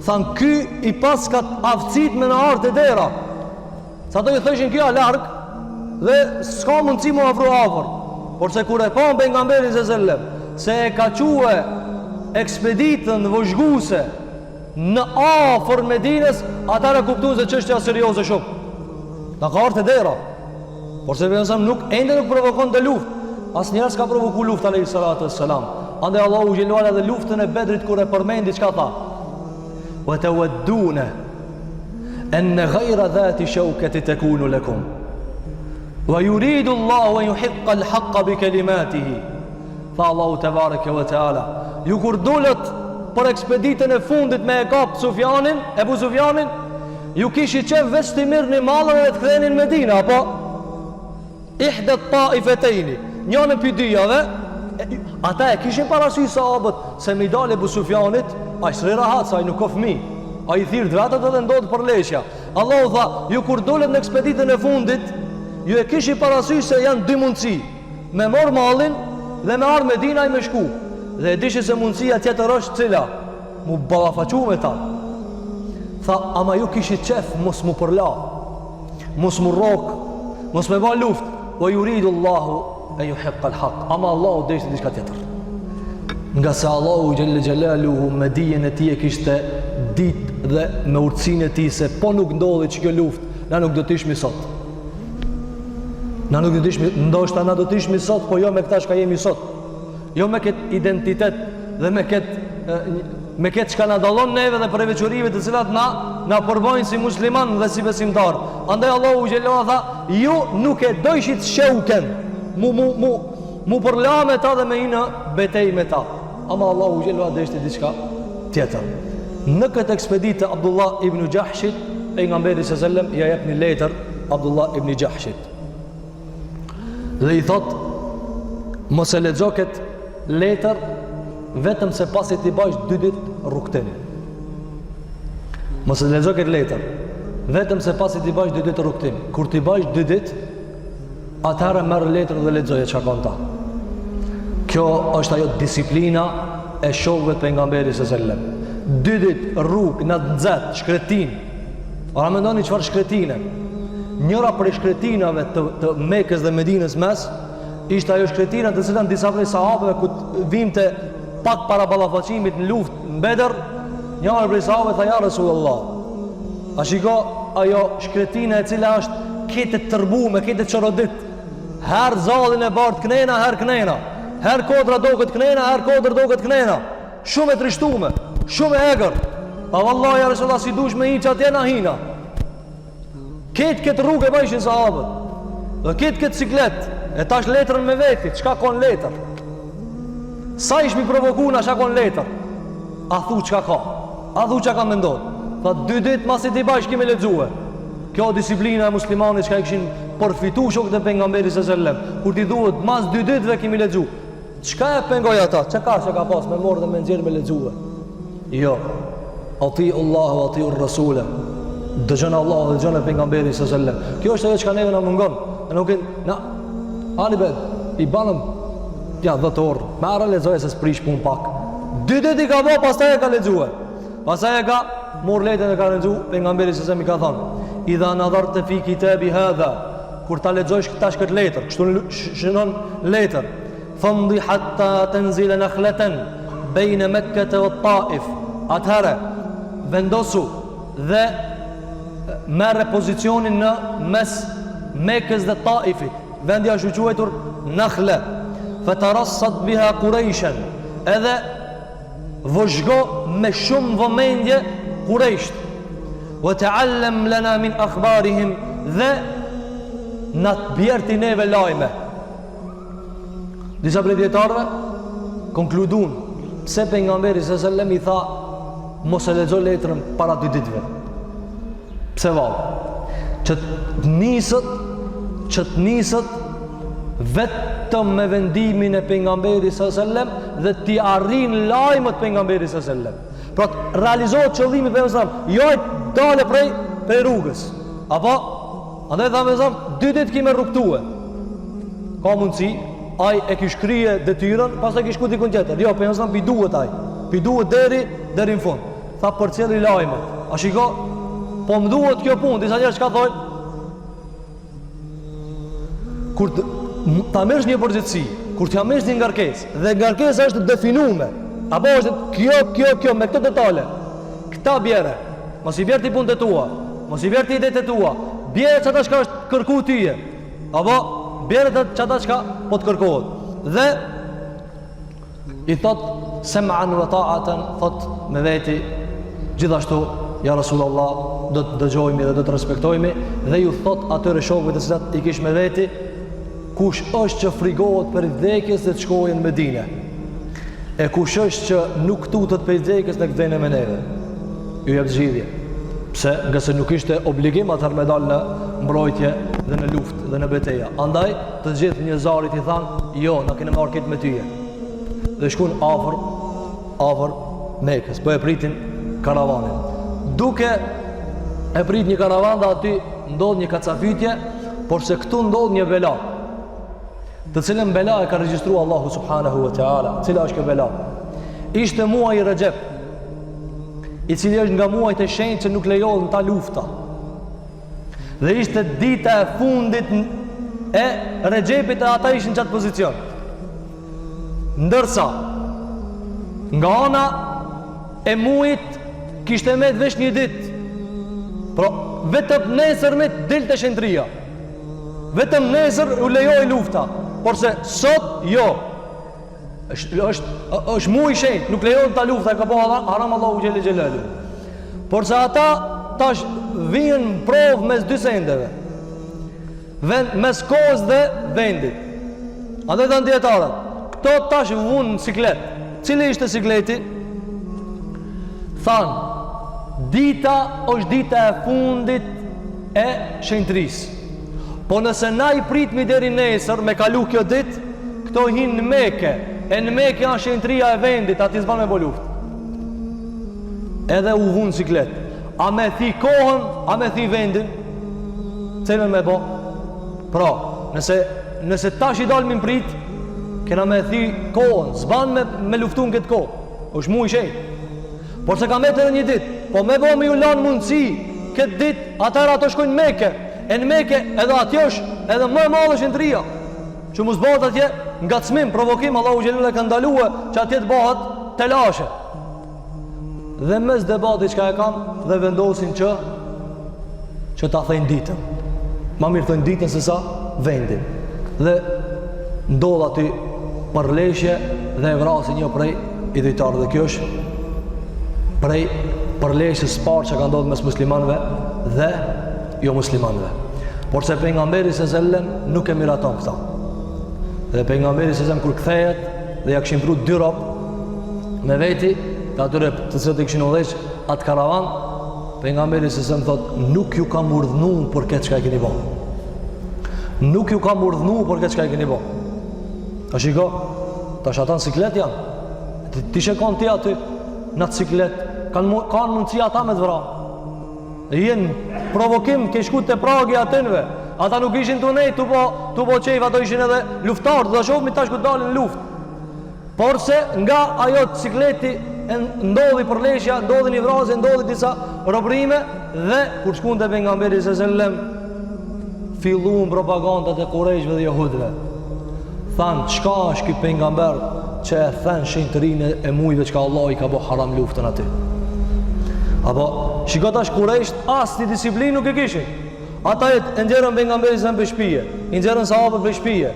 Than ky i paskat aftësit me në artë e dera. Sa do i thëshin kjo a larg dhe s'ka mundësi mu afru afër. Por se kur e pa pejgamberi sallallahu se e ka quë ekspeditën vëzhguese në afër Medinës, atare kuptu se çështja serioze shumë. Në ka artë e dera. Por se përësëm nuk provokon të luft. As njerës ka provoku luft alayhi salatu wassalam. Andaj Allahu gjelluar edhe luftën e Bedrit kur e përmendi çka tha. Wa tawadduna an ghayra dhati shawkati takunu lakum. Wa yuridu Allahu an yuhiqqa al-haqqa bi kalimatihi. Tha Allahu tebareke ve teala, ju kur dolët për ekspeditën e fundit me e kap Sufjanin, Ebu Sufjanin, ju kishi qef veç të mirë një malën dhe të këthenin Medinë, apo ihdet taifetejni, njënë për dyjave, ata e kishin parasysh sahabët se me i dal Ebu Sufjanit, a i sri rahat, sa i nuk ka fëmijë, a i thirë dratët edhe ndodhë për leshja. Allahu tha, ju kur dolët në ekspeditën e fundit, ju e kishi parasysh se janë dy mundësi, me mor malin dhe me arë Medina i me shku. Dhe e dishi se mundësia tjetër është cila mu ballafaqu me ta. Tha, ama ju kishit qef, mos mu përla, mos mu rok, mos me ba luft, wa yuridu Allahu e ju hiqqa l'haq, ama Allahu deshte diçka tjetër. Nga se Allahu gjelle gjelaluhu me dijen e ti e kishte dit dhe me urtësinë e ti se po nuk ndodhi që kjo luft, na nuk do t'ishmi sot. Na nuk do t'ishmi, ndoshta na do t'ishmi sot, po jo me këta shka jemi sot. Jo me këtë identitet dhe me këtë çka na dallon neve dhe për veçorive të cilat na përbojnë si musliman dhe si besimtar. Andaj Allahu xhelalu tha, ju nuk e dojshit sheuken mu përla me ta dhe me i në betej me ta. Ama Allahu xhelalu deshti diçka tjetër. Në këtë ekspeditë të Abdullah ibn Jahshit, pejgamberi sallallahu alajhi wasallam ja jep një letër Abdullah ibn Jahshit. Dhe i thot, mos e lexo këtë letër vetëm se pasi ti bash 2 ditë rrugtim. Mos e lexo këtë letër vetëm se pasi ti bash 2 ditë rrugtim. Kur ti bash 2 ditë, atëherë merr letrën dhe lexoje çka ka ta. Kjo është ajo disiplina e shokëve të pejgamberit sallallahu alajhi wasallam. 2 ditë rrugë në nxehtë, shkretin. Ora mendoni çfarë shkretine. Njëra prej shkretinave të Mekës dhe Medinës mes ishte ajo shkretina të cilën disa prej sahabëve ku vimte pak para ballafaqimit në luftë në Bedër, njëra prej sahabëve tha ja Rasulullah. A shiko ajo shkretina e cila është këtë të tërbume, këtë të çorodit. Her zallin e bardh knena, her knena. Her kodra do këtë knena, her kodër do këtë knena. Shumë e trishtume, shumë e egër. Pa vallahi ja Rasulullah, si dush me hiç atje na hina. Këtë rrugë e bëshin sahabët. Dhe këtë ciklet. E tash letrën me vetit, çka kon letër? Sa ish mi provoku na çka kon letër? A thu çka ka? A thu çka ka mendon? Tha 2 ditë masi ti bash kimi lexuar. Kjo disiplina e muslimanit çka e kishin përfituar shokët e pejgamberit sallallahu alajhi wasallam. Kur ti duhet mas 2 ditëve kimi lexu. Çka e pengoj ata? Çka ka pas me morë dhe me nxjerr me lexuar? Jo. Ati Allahu ati ar-Rasul. Dëgjon Allah dhe dëgjon pejgamberin sallallahu alajhi wasallam. Kjo është ajo çka neve na mungon. Nuk na ani be i banëm ja dhëtor. Me ara lexoje se sprish pun pak. 2 ditë i ka vë, pastaj e ka lexuar. Pastaj e ka morë letrën e ka lexuar pejgamberi sallallahu alajhi wasallam i ka thënë: "Idha nadarta fi kitabi hadha", kur ta lexosh këtë letër, kështu shënon letër, "Famdi hatta tanzila nakhlatan bayna Makkah wa Taif", atëherë vendosu dhe merre pozicionin në mes Mekës dhe Taifit. Vendi është quajtur Nakhla. Fatarassat biha Quraishan, edhe vëzhgo me shumë vëmendje Quraysh. Wa ta'allam lana min akhbarihim, dhe na bjerti neve lajme. Disa prej dietarëve konkludun pse pejgamberi sallallahu alajhi wasallam i tha mos e lexo letrën para 2 ditëve. Pse vallë? Që të nisët vetëm me vendimin e pejgamberit sallallahu alajhi wasallam dhe ti arrin lajmët pejgamberit sallallahu alajhi wasallam. Pra të realizohet qëllimi pejgamberit sallallahu alajhi wasallam, jo dale prej rrugës. Apo andaj tha me zot 2 ditë kimë rrugtue. Ka mundsi ai e kish krije detyrën, pastaj kish ku dikun tjetër. Jo, pejgamberi sallallahu alajhi wasallam duhet ai. Pi duhet deri në fund. Tha përcjelli lajmët. A shiko, po më duhet kjo punë, disa njerëz çka thonë? Kur ta merresh një përgjegjësi, kur t'ja merresh një ngarkesë, dhe ngarkesa është definuar, apo është kjo me këto detale. Këta bjerë, mos i bjerë ti punët e tua, mos i bjerë ti idetë e tua, bjerë çata çka është kërku tyje, apo bjerë çata çka po të kërkohet. Dhe i thot sam'an wa ta'atan, thot me veti gjithashtu ja Rasulullah, do të dëgjojmë dhe do të respektojmë, dhe ju thot atyre shokëve të cilat i kish me veti, kush është që frigohet për vdekjes dhe të shkojnë në Medinë, e kush është që nuk tutet për vdekjes në kthehen me neve, ju jep zgjidhje. Pse? Nga se nuk ishte obligim atëherë me dalë në mbrojtje dhe në luftë dhe në betejë. Andaj të gjithë njerëzit i thanë, jo, na kemi marrë këtë me tyje. Dhe shkuan afër Mekës, po e pritin karavanin. Duke e prit një karavan dhe aty ndodh një kacafytje, por se këtu ndodh një bela, të cilën bela e ka regjistruar Allahu subhanahu wa ta'ala. Cila është kjo bela? Ishte muaji Rajab. i cili është nga muajt e shenjtë që nuk lejohet në ta lufta. Dhe ishte dita e fundit e Rexhepit e ata ishin në qatë pozicion. Ndërsa nga ana e muajit kishte me vesh një ditë. Pro vetëm nesër me dilte shëndria. Vetëm nesër u lejoi lufta, por se sot jo. Është muaj i shenjtë, nuk lejohet ta lufta, ka po haram Allahu xhelel xhelalu. Por se ata tash vijnë provë mes dy sendeve. Mes kohës dhe vendit. Andaj thanë dietarët, këto tash vunë në siklet. Cili ishte sikleti? Thanë, dita është dita e fundit e shenjtërisë. Po nëse na i pritmi deri nesër me kalu kjo ditë, këto hinë në Mekë. E në Mekë janë shenjtëria e vendit, ati s'ban me bo luftë. Edhe u vunë siklet. A me thi kohën, a me thi vendin? Cilën me bo? Pra, nëse tash i dalë më prit, kena me thi kohën, s'ban me luftu në këtë kohë. është mu i shenjtë. Por se ka me të dhe një ditë, po me bo me ju lanë mundësi, këtë ditë, atër ato shkojnë Mekë. E në Mekë edhe atjo është edhe më e madhe shëndria. Që mu zbat atje nga cmim, provokim, Allahu Gjellule ka ndaluhe që atje të bëhat të lashe. Dhe mes debati që ka e kam dhe vendosin që ta thejnë ditën. Ma mirë thejnë ditën se sa vendin. Dhe ndodh aty përleshje dhe e vrasi një prej idhujtarë, dhe kjo është prej përleshjes parë që ka ndodhur mes muslimanëve dhe jo muslimanëve. Por se pejgamberi s.a.s. nuk e miraton këta. Dhe pejgamberi s.a.s. kur kthehet dhe ja kishin pru 2 rob me veti, të atyre të cilët i kishin udhëheq atë karavan, pejgamberi s.a.s. thot, nuk ju kam urdhënuar për këtë çka e keni bërë. Nuk ju kam urdhënuar për këtë çka e keni bërë. A shiko, tash ata në siklet janë. Ti shekon ti aty në siklet, kanë mundësi ata me të vra. Jenë provokim, ke shku të pragi atënve. Ata nuk ishin të nej, tu po qejf, ato ishin edhe luftarë, dhe shofëmi tash ku dalin luft. Por se nga ajo të sikleti ndodhi përleshja, ndodhi një vrasje, ndodhi disa robrime, dhe kur shkun të pejgamberi s.a.s. filluan propagandat e Kurejshve dhe Jehudve. Thanë, qka është ky pejgamber që e thënë shenjtërinë e mujve që ka Allah i ka bo haram luftën aty. Apo, shikot është Kurejsht, asë një disiplinë nuk e kishin. Ata e nxerën pejgamberin në bëshpije, i nxerën sahabët bëshpije.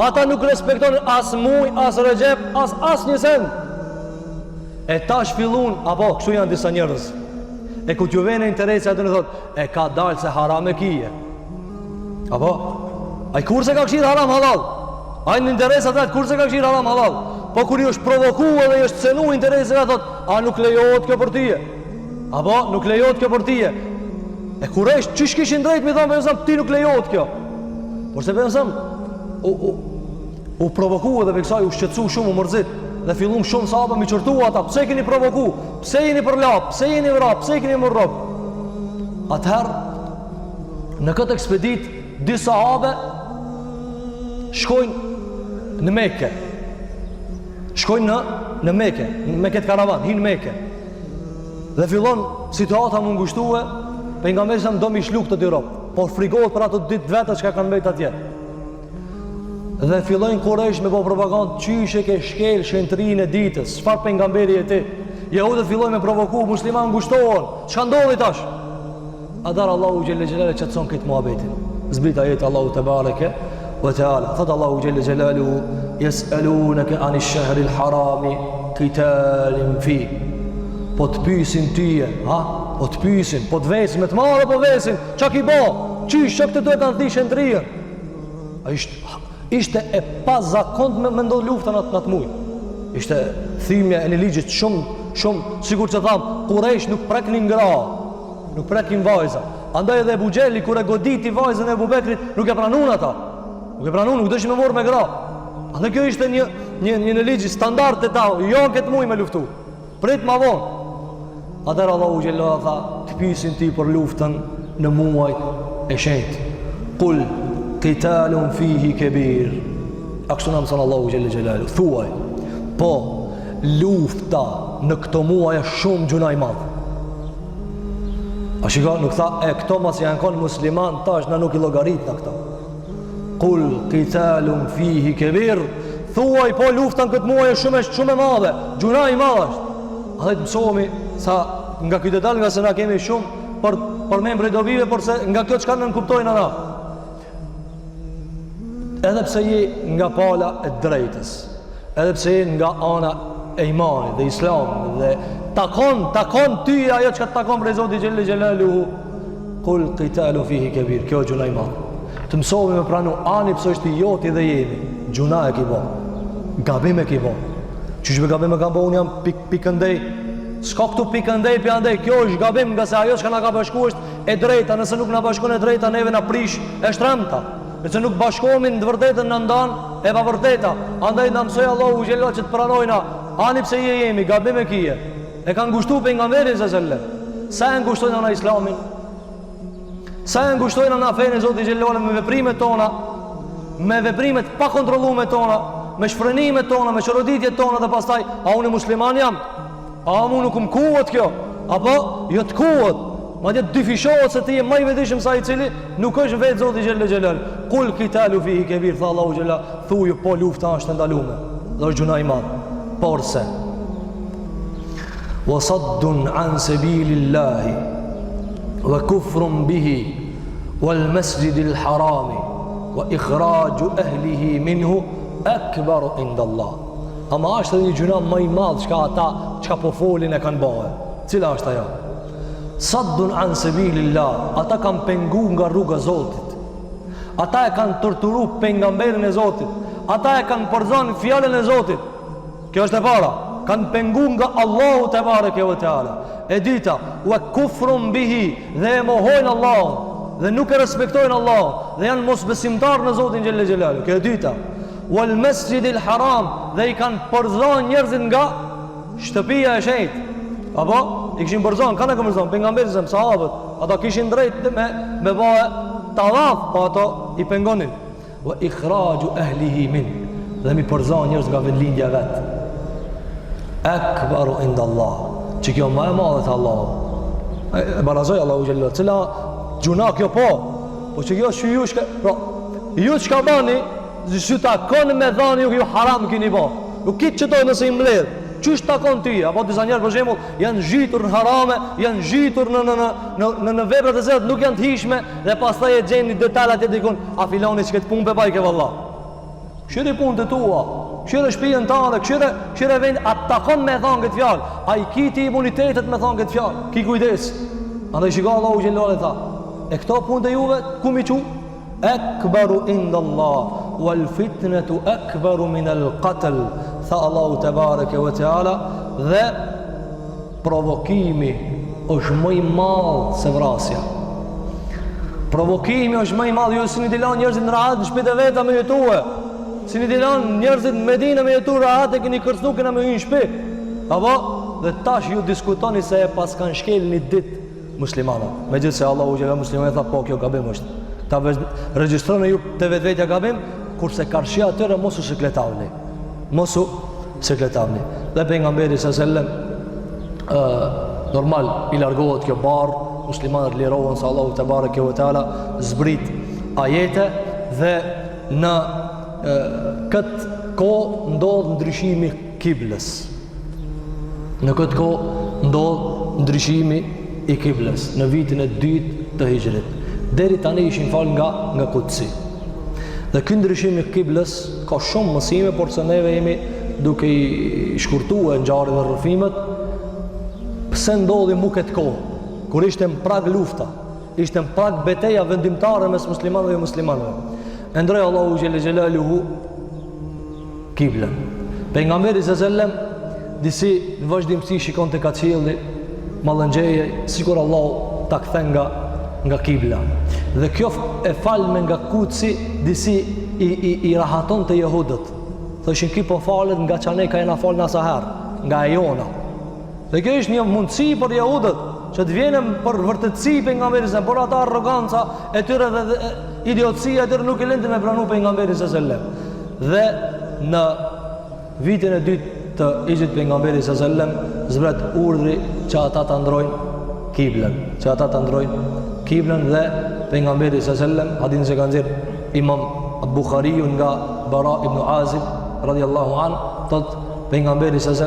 Ata nuk respektonin as muj, as Rexhep, as një send. E tash fillun, apo, kështu janë disa njerëz. E ku t'ju vene interesi atë në thot, e ka dalë se haram e kije. Apo, a i kur se ka këshirë haram halal? A i në interes atë, kur se ka këshirë haram halal? Po kur i është provoku edhe i është cenu interesi atë, thot, a nuk lejohet kjo për tije? Apo, nuk lejohet kjo për tije? E Kurejsh, qysh kishin drejt mi thonë, për ti nuk lejohet kjo? Por se për u provoku edhe për kësaj u shqetsu shumë, u mërzit, dhe fillum shumë sahabë mi qërtu ata, pse keni provoku, pse jeni për lap, pse jeni vrap, pse keni më rrop? Atëherë, në këtë ekspedit, dy sahabë shkojnë në Mekë. Shkojnë në Mekë, me këtë karavan, hinë Mekë. Dhe fillon situata më ngushtue, pejgamberi sa do mi shluk të dy rob, por frigohet për ato ditë vetët që ka kanë mbet atje. Dhe fillojnë Kurejsh me po propagandë, qyshe ke shkel shenjtërinë e ditës, çfarë pejgamberi e ti? Jehudët fillojnë me provoku, musliman ngushtohen, çka ndodhi tash? Adar Allahu xhelle xhelale çatson këtë muhabetin. Zbrit ajet Allahu te bareke ve teala. Thot Allahu xhelle xhelalu yes'alunaka anish shahril harami qitalin fi. Po të pyesin tyje, ha? Po të pyesin, po të vesin me të marrë po vesin. Çka ki bë? Çish çka të duhet kanë thënë shenjtëria? Ai ishte e pazakont me ndodh lufta në atë muaj. Ishte thymja e një ligjit shumë sikur që tham, Kurejsh nuk preknin gra, nuk prekin vajza. Andaj edhe Ebu Xheli kur e goditi vajzën e Ebu Bekrit, nuk e pranun ata. Nuk e pranun, nuk dëshin me morë me gra. Andaj kjo ishte një ligj standard të ta, jo në këtë muaj me luftu. Prit ma vonë. Atër Allahu Gjelloha tha, të pyesin ti për luftën në muajt e shenjtë. Kull, qitalun fihi kebir. A kështu në mësën Allahu Gjellalu. Thuaj, po, lufta në këto muaj e shumë gjuna i madhë. A shiko, nuk tha, këto mas janë konë musliman, tash na nuk i llogarit na këto. Kul qitalun fihi kabir, thuaj po luftan këtë muaj është shumë e madhe, gjuna i madhe është. A dhe të mësohemi sa nga këtë detal, nga se na kemi shumë për membre dobive, por se nga kjo çka në nënkuptojnë ana. Edhe pse je nga pala e drejtës, edhe pse je nga ana e imanit dhe islamit dhe takon ty ajo që takon prej Zotit Gjelle Gjelaluhu, kul qitalu fihi kabir, kjo gjuna i madhe. Të mësohemi me pranu ani pëse është i joti dhe jeni, gjuna e ki bo, gabim e ki bo. Qysh me gabim e kam bo, unë jam pikëndej, s'ka këtu pikëndej për andej, kjo është gabim nga se ajo që ka nga bashku është e drejta, nëse nuk nga bashku e drejta, neve nga prish e shtremta, nëse nuk bashkohemi në vërtetën në ndan e pa vërteta, andaj në mësoj Allahu Gjellua që të pranojna, ani pëse jemi, gabim e kije, e kanë ngushtu për nga meri se sa e ngushtojnë në islamin, sa e ngushtojnë në fejnë e Zotit Gjellua me veprimet tona, me veprimet pa kontrollume tona, me shfrenimet tona, me qëroditjet tona dhe pastaj, a unë musliman jam? A mu nuk më kuët kjo? Apo, jo të kuët, ma djetë dyfishohet se ti e maj vedishëm sa i cili, nuk është vetë Zotit Gjellua. Kul qitalu fihi kabir, tha Allahu Gjellua, thuju po lufta është ndalume, dhe është gjuna i madhë, por se, wasaddun an sabilillahi wa kufrun bihi wal masjidil harami wa ikhraju ahlihi minhu akbaru inda Allah. Ama është edhe një gjuna më i madh çka ata çka po folin e kanë bëhe. Cila është ajo? Saddun an sabilillah, ata kanë pengu nga rruga e Zotit. Ata e kanë torturu pejgamberin e Zotit. Ata e kanë përzon fjalën e Zotit. Kjo është e para. Kanë pengu nga Allahu te bareke ve teala. E dita, wa kufrun bihi, dhe e mohojnë Allahun dhe nuk e respektojnë Allahun dhe janë mosbesimtar në Zotin Gjelle Gjelalu. Kjo e dita, wal masjidil haram, dhe i kanë përzon njerëzit nga shtëpia e shenjtë. Apo i kishin përzon, kanë përzon pejgamberi sa sahabët, ata kishin drejt me bëhe tawaf, po ato i pengonin. Wa ikhraju ahlihi min, dhe mi përzon njerëz nga vendlindja vet. Akbaru inda Allah, që kjo ma e madhe të Allah e barazoj Allahu Gjellu, cila gjuna kjo po që kjo që ju shka ju shka bani që takon me dhani ju haram kini bo ju kitë që tojë nëse i mbledh qysh takon ty, apo disa njerë për shemull janë zhitur në harame, janë zhitur në veprat e zetë, nuk janë të hishme dhe pas ta e gjenë një detalat e dikun a filoni që këtë punë pe bajke valla këshire punë të tua, këshire shpijën ta dhe këshire vend, a takon me thonë këtë fjallë, a i kiti imunitetet me thonë këtë fjallë, ki kujdes. Andaj shika Allahu Gjellore tha, e këto punë të juve, ku mi qu? Ekbaru inda Allah, wal fitnetu ekbaru min al qatl, tha Allahu Tebareke ve Teala, dhe provokimi është më i madh se vrasja. Provokimi është më i madh, ju si një dilan njerëzit në rahat në shpite veta me jetue, si një dilan njerëzit në Medinë me jetu rahat e këni kërcnu këna me hynë shpi. Apo? Dhe tash ju diskutoni se e pas kanë shkel një dit muslimanat. Me gjithë se Allahu Gjela muslimanat tha po kjo gabim është. Ta registroni ju të vetë vetja gabim, kurse karshia atyre mosu sekletavni. Mosu sekletavni. Dhe pejgamberi s.a.s. Normal i largohet kjo barë, muslimanat lirohen se Allahu Tebareke ve Teala zbrit ajete dhe në këtë kohë ndodhë ndryshimi kiblës. Në këtë kohë ndodhë ndryshimi i kiblës në vitin e 2 të Hijrit. Deri tani ishin falë nga Kutsi. Dhe këtë ndryshimi i kiblës ka shumë mësime, por se neve jemi duke i shkurtuar ngjarjet dhe rrëfimet. Pse ndodhi mu këtë kohë? Kur ishte në prag lufta, ishte në prag betejë vendimtare mes muslimanëve dhe muslimanëve. Ndroi Allahu Gjelle Gjelaluhu kiblën. Pejgamberi s.a.s. disi në vazhdimsi shikon të ka qielli mallëngjeje, sikur Allahu ta kthen nga kibla. Dhe kjo e falme nga Kutsi disi i rahaton të jehudët. Thoshin ki po falet nga çane ka jena fal nasa herë, nga ejona. Dhe kjo është një mundësi për jehudët që të vjenëm për vërtetësi pejgamberit sa, por ata arroganca e tyre dhe idiotësia e tyre nuk e lëndën me pranu pejgamberin s.a.s. Dhe në vitin e 2 të Hijrit pejgamberit s.a.s. zbret urdhri që ata ta ndrojnë kiblen, që ata të ndrojnë kiblen. Dhe pejgamberi s.a.s. hadithin që kanë nxjerrë Imam Bukhariu nga Bara ibn Azib radhiyallahu an, thot pejgamberi s.a.s.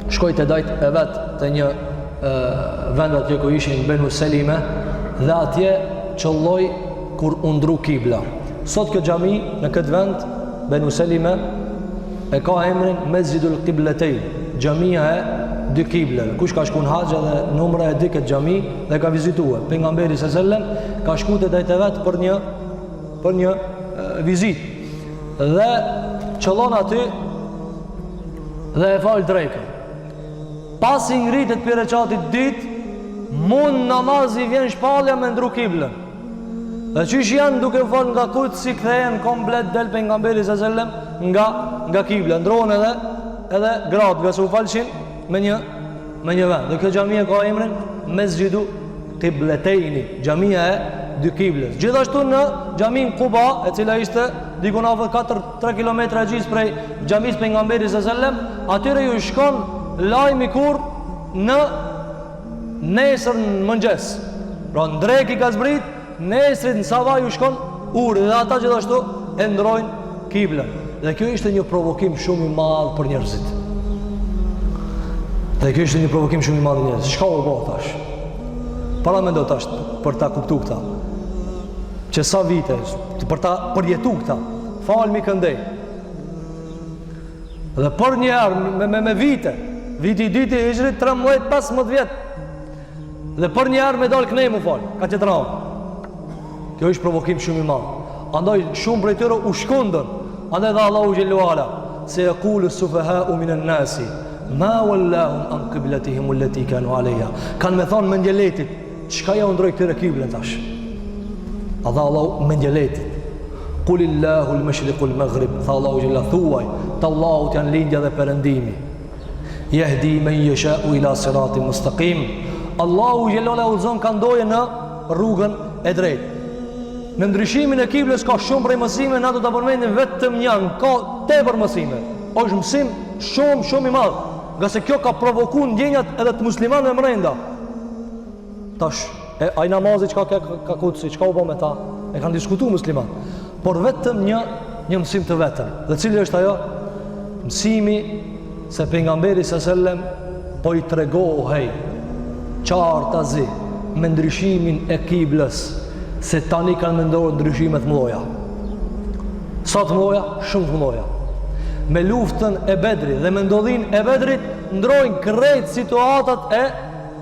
shkoi te dajt e vet te një vend atje ku ishin Banu Selime, dhe atje qëlloi kur u ndru kibla. Sot kjo xhami në këtë vend Banu Selime e ka emrin Mesjidul Qiblatain, xhamia e dy kibleve. Kush ka shku në haxh dhe numra e di këtë xhami dhe ka vizituar. Pejgamberi s.a.s. ka shku te dajt e vet për një vizitë dhe qëllon aty dhe e fal drekën. Pasi ngritet për reqatit dit, mund namazi vjen shpalja me ndru kiblën. Dhe qysh janë duke fal nga kujtë si kthehen komplet del pejgamberi s.a.s. nga kibla. Ndrohen edhe gratë, nga se u falshin me një vend. Dhe kjo xhamia ka emrin Mesjidu Qiblatain, xhamia e dy kiblës. Gjithashtu në xhamin Quba, e cila ishte diku në afër 3 kilometra gjys prej xhamisë pejgamberit s.a.s., atyre ju shkon lajmi kur në nesër në mëngjes. Pra ndreki ka zbrit, nesrit në sabah ju shkon uri, dhe ata gjithashtu e ndrojnë kiblën. Dhe kjo ishte një provokim shumë i madh për njerëzit. Çka u bë tash? Para mendo tash për ta kuptuar këta. Që sa vite për ta përjetu këta, falmi këndej. Dhe për një herë me vite, viti i dytë i hijrit 13-15 vjet. Dhe për një herë me dal kënej mu fal, ka që të rao. Kjo është provokim shumë i madh. Andaj shumë prej tyre u shkundën. Andaj dha Allahu xhellahu ala, se yaqulu sufaha'u minan nasi ma wallahum an qiblatihim allati kanu alayha. Kan me thon mendjeletit, çka ja u ndroi këtyre kiblën tash? A dha Allahu mendjeletit. Qulillahu al-mashriqu al-maghrib. Tha Allahu xhellahu thuaj, te Allahut janë lindja dhe perëndimi. Yahdi man yasha'u ila siratin mustaqim. Allahu xhellahu udhzon ka ndoje në rrugën e drejtë. Në ndryshimin e kiblës ka shumë prej mësime, na do ta përmendim vetëm një, ka tepër mësime. Është mësim shumë i madh, nga se kjo ka provokuar ndjenjat edhe të muslimanëve brenda. Tash, ai namazi çka ka kutsi, çka u bë me ta? E kanë diskutuar musliman. Por vetëm një mësim të vetëm. Dhe cili është ajo? Mësimi se pejgamberi s.a.s. po i tregohej qartazi me ndryshimin e kiblës, se tani kanë menduar ndryshime të mëdha. Sa të mëdha? Shumë të mëdha. Me luftën e Bedrit dhe me ndodhin e Bedrit ndrojnë krejt situatat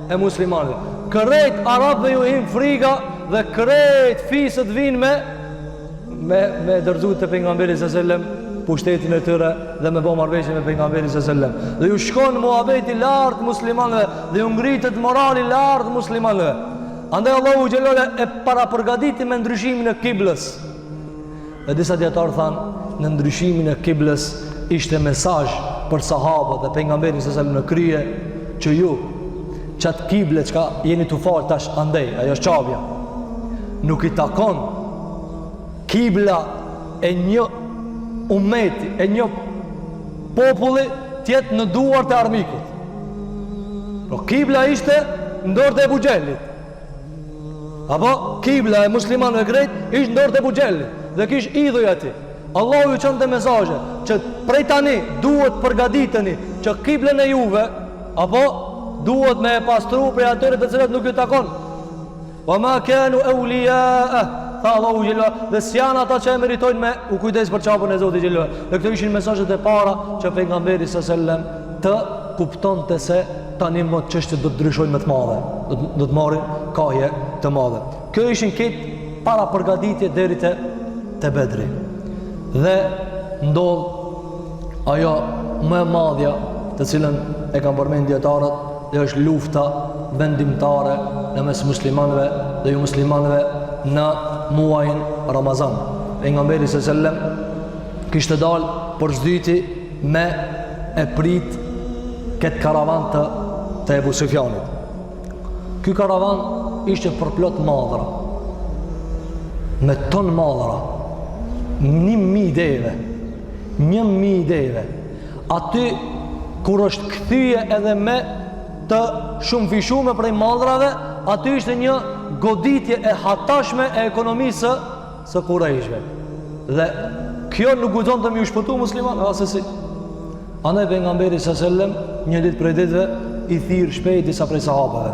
e muslimanëve. Krejt arabëve ju hin frika dhe krejt fisët vinë me dërzuar te pejgamberi s.a.s. pushtetin e tyre dhe me bë marrëveshje me pejgamberin s.a.s. Dhe ju shkon muhabeti lart muslimanëve dhe ju ngritet morali lart muslimanëve. Andaj Allahu xhelal e para përgatiti me ndryshimin e kiblës. Dhe disa dietar thanë, në ndryshimin e kiblës ishte mesazh për sahabët dhe pejgamberin s.a.s. në krye, që ju çat kible çka jeni tu fal tash andej, ajo është çabja. Nuk i takon kibla e një ummeti, e një populli tjetë në duart e armikut. Pro kibla ishte në dorët e Ebu Xhelit. Apo kibla e muslimanëve krejt ishte në dorët e Ebu Xhelit dhe kish idhuj ati. Allahu ju çonte mesazhe që prej tani duhet përgatiteni që kiblën e juve apo duhet me pastru prej atyre të cilët nuk ju takon. Wa ma kanu awliya'a, tha Allahu xhelal, dhe s'janë ata që e meritojnë me u kujdes për çapën e Zotit xhelal. Dhe këto ishin mesazhet e para që pejgamberi s.a.s. të kuptonte se tani më çështjet do të ndryshojnë më të madhe, do të marrin kahje të madhe. Kjo ishin këtë para përgatitje deri te Bedri. Dhe ndodh ajo më e madhja të cilën e kanë përmendur dietarët, dhe është lufta vendimtare në mes muslimanëve dhe jo muslimanëve në muajin Ramazan. Pejgamberi s.a.s. kishte dalë për zdyti me e prit këtë karavan të Ebu Sufjanit. Ky karavan ishte përplot madhra, me ton madhra, 1.000 deve, 1.000 deve. Aty kur është kthye edhe me të shumë fishume prej mallrave, aty ishte një goditje e hatashme e ekonomisë së Kurajshve. Dhe kjo nuk guxon të më shpëtu musliman, asesi. Andaj pejgamberi sallallahu alajhi wasallam një ditë prej ditëve i thirr shpejt disa prej sahabëve.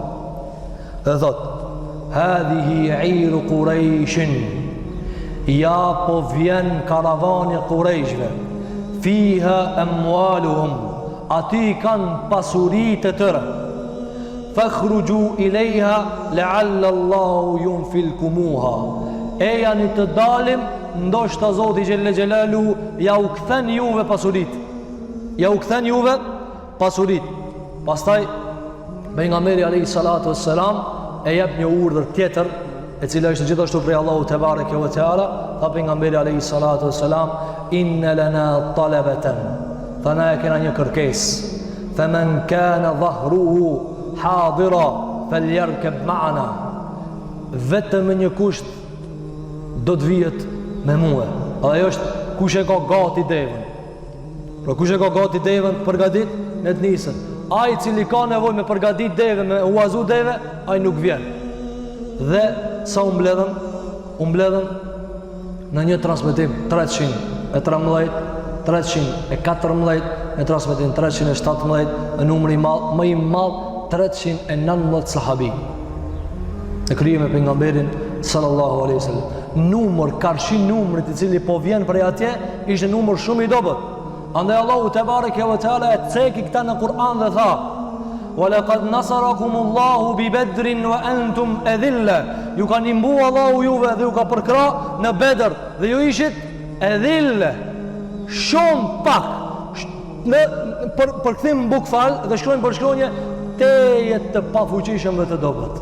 Dhe thot: "Hadhihi 'iru Quraishin." Ja po vjen karavani Qurajshve. Fiha amwaluhum. Ati kanë pasuritë e tyre. Fakhruju ilayha la'alla Allahu yunfilkumuha. Eja një të dalim, ndoshta Zoti Gjelle Gjelalu ja u kthen juve pasurit. Ja u kthen juve pasurit. Pastaj pejgamberi alayhi salatu wassalam e jep një urdhër tjetër, e cila është gjithashtu prej Allahu te bareke ve teala. Tha pejgamberi alayhi salatu wassalam: "Inna lana talabatan." Tha na kena një kërkesë. "Faman kana dhahruhu hadira falyarkab ma'ana." Vetëm një kusht do të vijet me mua. Ajo është kush e ka gati devën. Pra kush e ka gati devën të përgatit, në të nisën. Ai cili ka nevojë me përgatit devën, me uazu devë, ai nuk vjen. Dhe sa u mbledhën në një transmetim 313, 314, në transmetim 317, në numri më i madh 319 sahabi. E krije me pejgamberin sallallahu alaihi wasallam. Numër, karshi numrit i cili po vjen prej atje, ishte numër shumë i dobët. Andaj Allahu te bareke ve teala e ceki këta në Kur'an dhe tha: "Wa laqad nasarakumullahu bi Badrin wa antum adilla." Ju ka ndihmu Allahu juve dhe ju ka përkra në Bedër dhe ju ishit adilla. Shumë pak. Në përkthim bukfal dhe shkruajnë për shkronjë tejet të pafuqishëm dhe të dobët.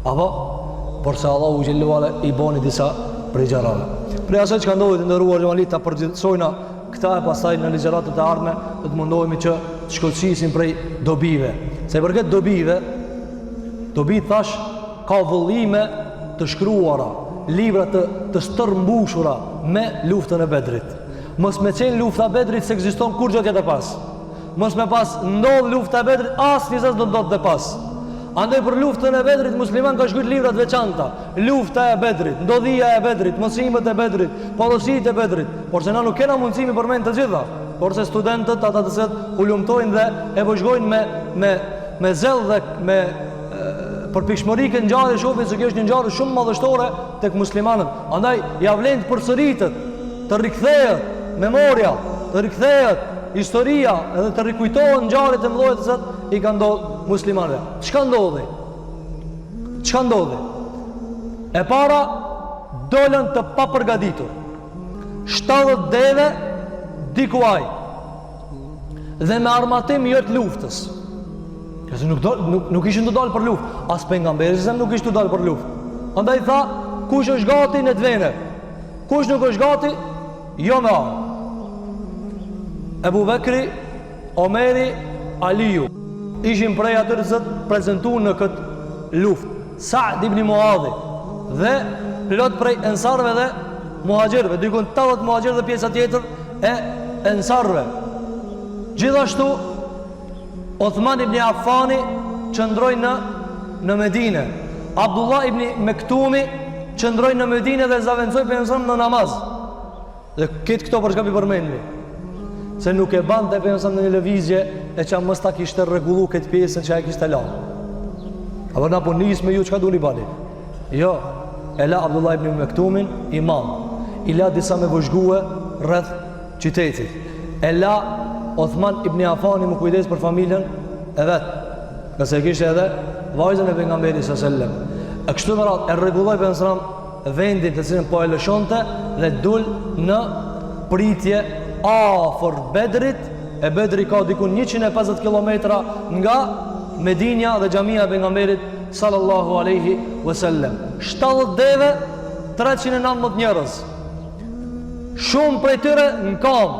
Apo por se Allahu Gjelluala i boni disa prej gjarave. Prej asaj që ka ndodhur të ndëruar gjemalit ta përgjithsojna këta e pastaj në ligjëratat e ardhme do të mundohemi që të shkëlqisim prej dobive. Se përket dobive, dobi thash ka vëllime të shkruara, libra të stërmbushura me luftën e Bedrit. Mos me qenë lufta e Bedrit se ekziston kur gjë tjetër pas. Mos me pas ndodh lufta e Bedrit, asnjë zot do ndodhte pas. Andaj për luftën e Bedrit musliman ka shkruar libra të veçanta. Lufta e Bedrit, ndodhia e Bedrit, mësimet e Bedrit, porositë e Bedrit. Por se na nuk kena mundësi me përmend të gjitha. Por se studentët ata të cilët u lumtojnë dhe e vëzhgojnë me zell dhe me përpikshmëri këtë ngjarje, shohin se kjo është një ngjarje shumë madhështore tek muslimanët. Andaj ja vlen të përsëritet, të rikthehet memoria, të rikthehet historia edhe të rikujtohen ngjarjet e mëdha të cilat i kanë ndodhur muslimanëve. Çka ndodhi? Çka ndodhi? E para dolën të papërgatitur. 70 deve dikuaj. Dhe me armatim jo të luftës. Këse nuk ishin të dalë për luftë. As pejgamberi se nuk ishte të dalë për luftë. Andaj tha, kush është gati në të vene? Kush nuk është gati? Jo me armë. Ebu Bekri, Omeri, Aliju ishin prej atyre që prezentuan në këtë luftë. Sa'd ibn Muadhi dhe plot prej ensarëve dhe muhaxhirëve, dikon 80 muhaxhirë dhe pjesa tjetër e ensarëve. Gjithashtu Uthman ibn Affani qëndroi në Medinë. Abdullah ibn Mektumi qëndroi në Medinë dhe zaventojë pejgamberin në namaz. Dhe këto për çka i përmendni? Se nuk e bante pejgamberi në një lëvizje e që mos ta kishte rregullu këtë pjesën që ai kishte lënë. Apo na po nis me ju çka duni bani? Jo, e la Abdullah ibn Mektumin imam. I la disa me vëzhgue rreth qytetit. E la Uthman ibn Affani më kujdes për familjen e vet. Nëse kishte edhe vajzën e pejgamberit sallallahu alajhi wasallam. E kështu me radhë e rregulloi pejgamberi vendin të cilin po e lëshonte dhe dul në pritje afër Bedrit. E Bedri ka diku 150 kilometra nga Medinja dhe xhamia e pejgamberit sallallahu alaihi wasallam. 70 deve, 319 njerëz. Shumë prej tyre në kam.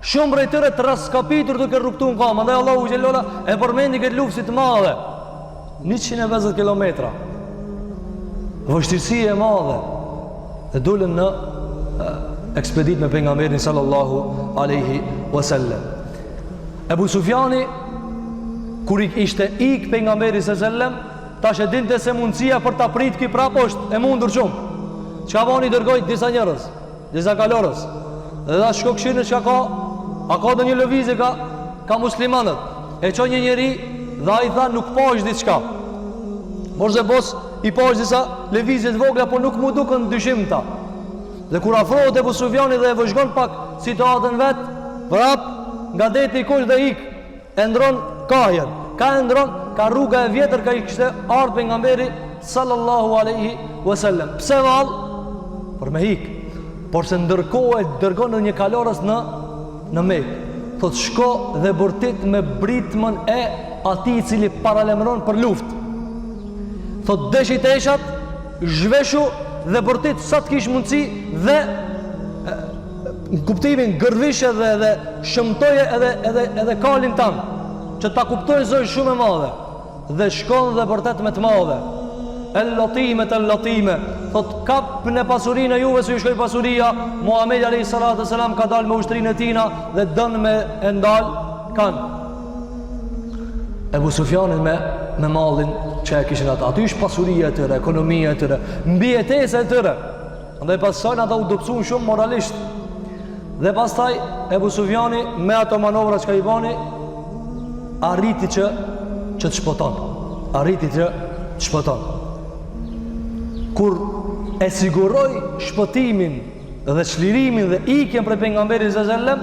Shumë prej tyre të raskapitur duke rrugtuar në kam. Andaj Allahu xhelala e përmendi këtë luftë të madhe. 150 kilometra. Vështirësi e madhe. Dhe dolën në ekspedit me pejgamberin sallallahu alaihi wasallam. Ebu Sufjani kur ishte ik pejgamberi sallallahu, tash e dinte se mundësia për ta prit ki prap është e mundur shumë. Çka vani dërgoj disa njerëz, disa kalorës. Dhe da shko këshirë që a ka dhe një lëvizje ka muslimanët. E që një njeri dhe a i tha nuk pa është diçka. Morse bos i pa është disa lëvizjet vogla, po nuk mu dukën dyshim ta. Dhe kur afrohet Ebu Sufjani dhe e vëzhgon pak situatën vetë, vrap nga deti i kush dhe ik, e ndron kahjen. Ka e ndron, ka rruga e vjetër ka i kështë ardhë pejgamberi sallallahu alaihi wasallam. Pse val? Për me hik. Por se ndërkohë dërgon në një kalorës në Mekë. Thot shko dhe bërtit me britmën e ati cili paralemron për luft. Thot deshit e eshat, zhveshu dhe bërtit sa të kish mundësi dhe në kuptimin gërvishe dhe shëmtoje edhe kalin tanë, që ta kuptojnë zë shumë e madhe, dhe shkon dhe bërtet me të madhe. El-latime, thot kap në pasurinë e juve se ju shkoj pasuria. Muhamedi alayhi salatu selam ka dalë me ushtrinë e tina dhe dën me e ndal kanë Ebu Sufjanin me mallin që e kishin ata. Aty është pasuria e tyre, ekonomia e tyre, mbijetesa e tyre. Andaj pasojnë ata u dobësuan shumë moralisht. Dhe pastaj Ebu Sufjani me ato manovra që ka i bani arriti që të shpoton. Arriti që të shpoton. Kur e siguroi shpëtimin dhe çlirimin dhe ikjen për pejgamberin sallallahu alajhi wasallam,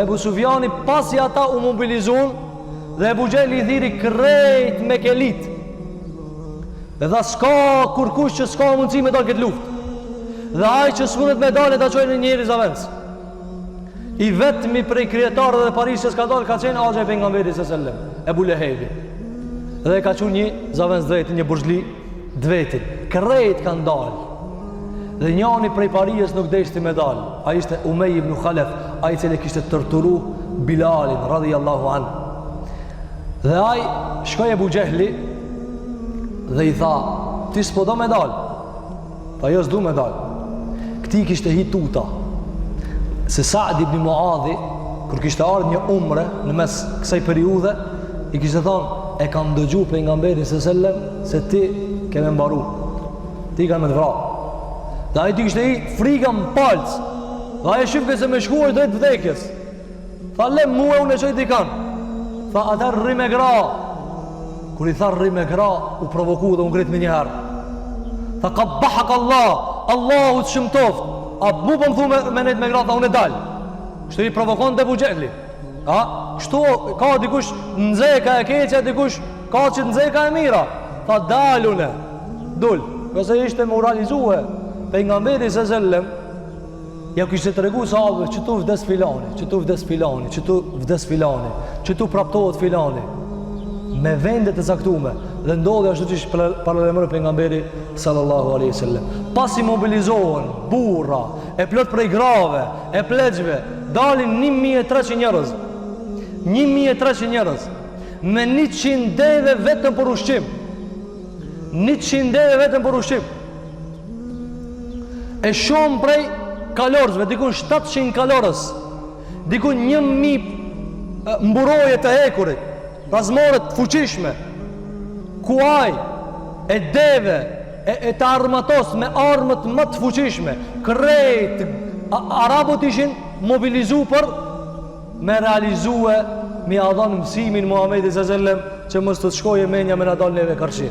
Ebu Sufjani pasi ata u mobilizuan dhe Ebu Gjeli i thiri krejt me kelit. Dhe dha s'ka kurkush që s'ka mundësi me dalë këtë luft. Dhe ai që s'mundet me dalë ta çojnë në njëri zavendës. I vetmi prej krijetarëve dhe Parisës ka dalë ka qenë Axha e pejgamberit sallallahu alajhi wasallam, Ebu Lehebi. Dhe ka qenë një zavendës drejtë, një burzhli dvetin. Krejt kanë dalë. Dhe njani prej Parijës nuk deshti me dalë. Ai ishte Umej ibn Khalaf, ai i cili kishte torturu Bilalin radhiyallahu anhu. Dhe ai shkoi Ebu Gjehli dhe i tha, ti s'po do me dalë. Tha jo s'du me dalë. Këti kishte hituta se Saad ibn Muadhi, kur kishte ardhur një umre në mes kësaj periudhe, i kishte thonë, e kam dëgju pejgamberin sallallahu alajhi wasallam se ti ke me mbaru, ti ka me të vra. Dhe ai ti kishte i frika më palc. Dhe ai shifke se me shkuar drejt vdekjes. Tha le mua unë e qoj t'i kanë. Tha ata rri me gra. Kur i tha rri me gra, u provoku dhe unë grit me njëherë. Tha ka bahak Allahu të shëmtoft. A bu po më thu me nejt me gra, tha unë e dal. Kështu i provokon të Ebu Gjehli. Kështu ka dikush nxeka e keqja, dikush ka që nxeka e mira. Tha dalune, dul. Këse ishte moralizue pejgamberi sallallahu alajhi wasallam, ja kishte tregu sahabëve që tu vdes filani, që tu vdes filani, që tu vdes filani, që tu praptohet filani, me vendet e caktuara. Dhe ndodhi ashtu siç paralemroi pejgamberi sallallahu alaihi wasallam. Pasi mobilizohen burra e plot prej grave, e pleçve, dalin 1300 njerëz. 1300 njerëz me 100 deve vetëm për ushqim. 100 deve vetëm për ushqim. E shumë prej kalorësve, dikun 700 kalorës, dikun 1000 mburoje të hekurit, razmorët fuqishme, kuaj, e deve, e të armatos me armët më të fuqishme, krejt, arabot ishin mobilizu për me realizue, mi adhan mësimin Muhamedi sallallahu alajhi wasallam që mos të shkojë menja me na dal neve karshi.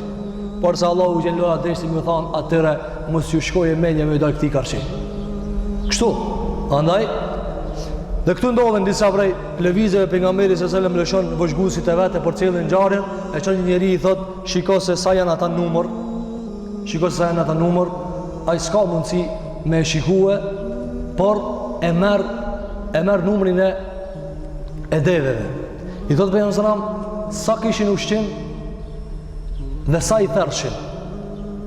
Por se Allahu xhallahu ala deshti më than atyre mos ju shkojë menja me dal këtij karshi. Kështu, andaj dhe këtu ndodhen disa prej lëvizjeve pejgamberit sallallahu alajhi wasallam lëshon vëzhguesit e vet për cilën ngjarjen, e çon një njeri i thot, shiko se sa janë ata numër. Shiko se sa janë ata numër, ai s'ka mundësi me shikue, por e merr numrin e deveve. I thot pejgamberi sallallahu alajhi wasallam, sa kishin ushqim dhe sa i thershin.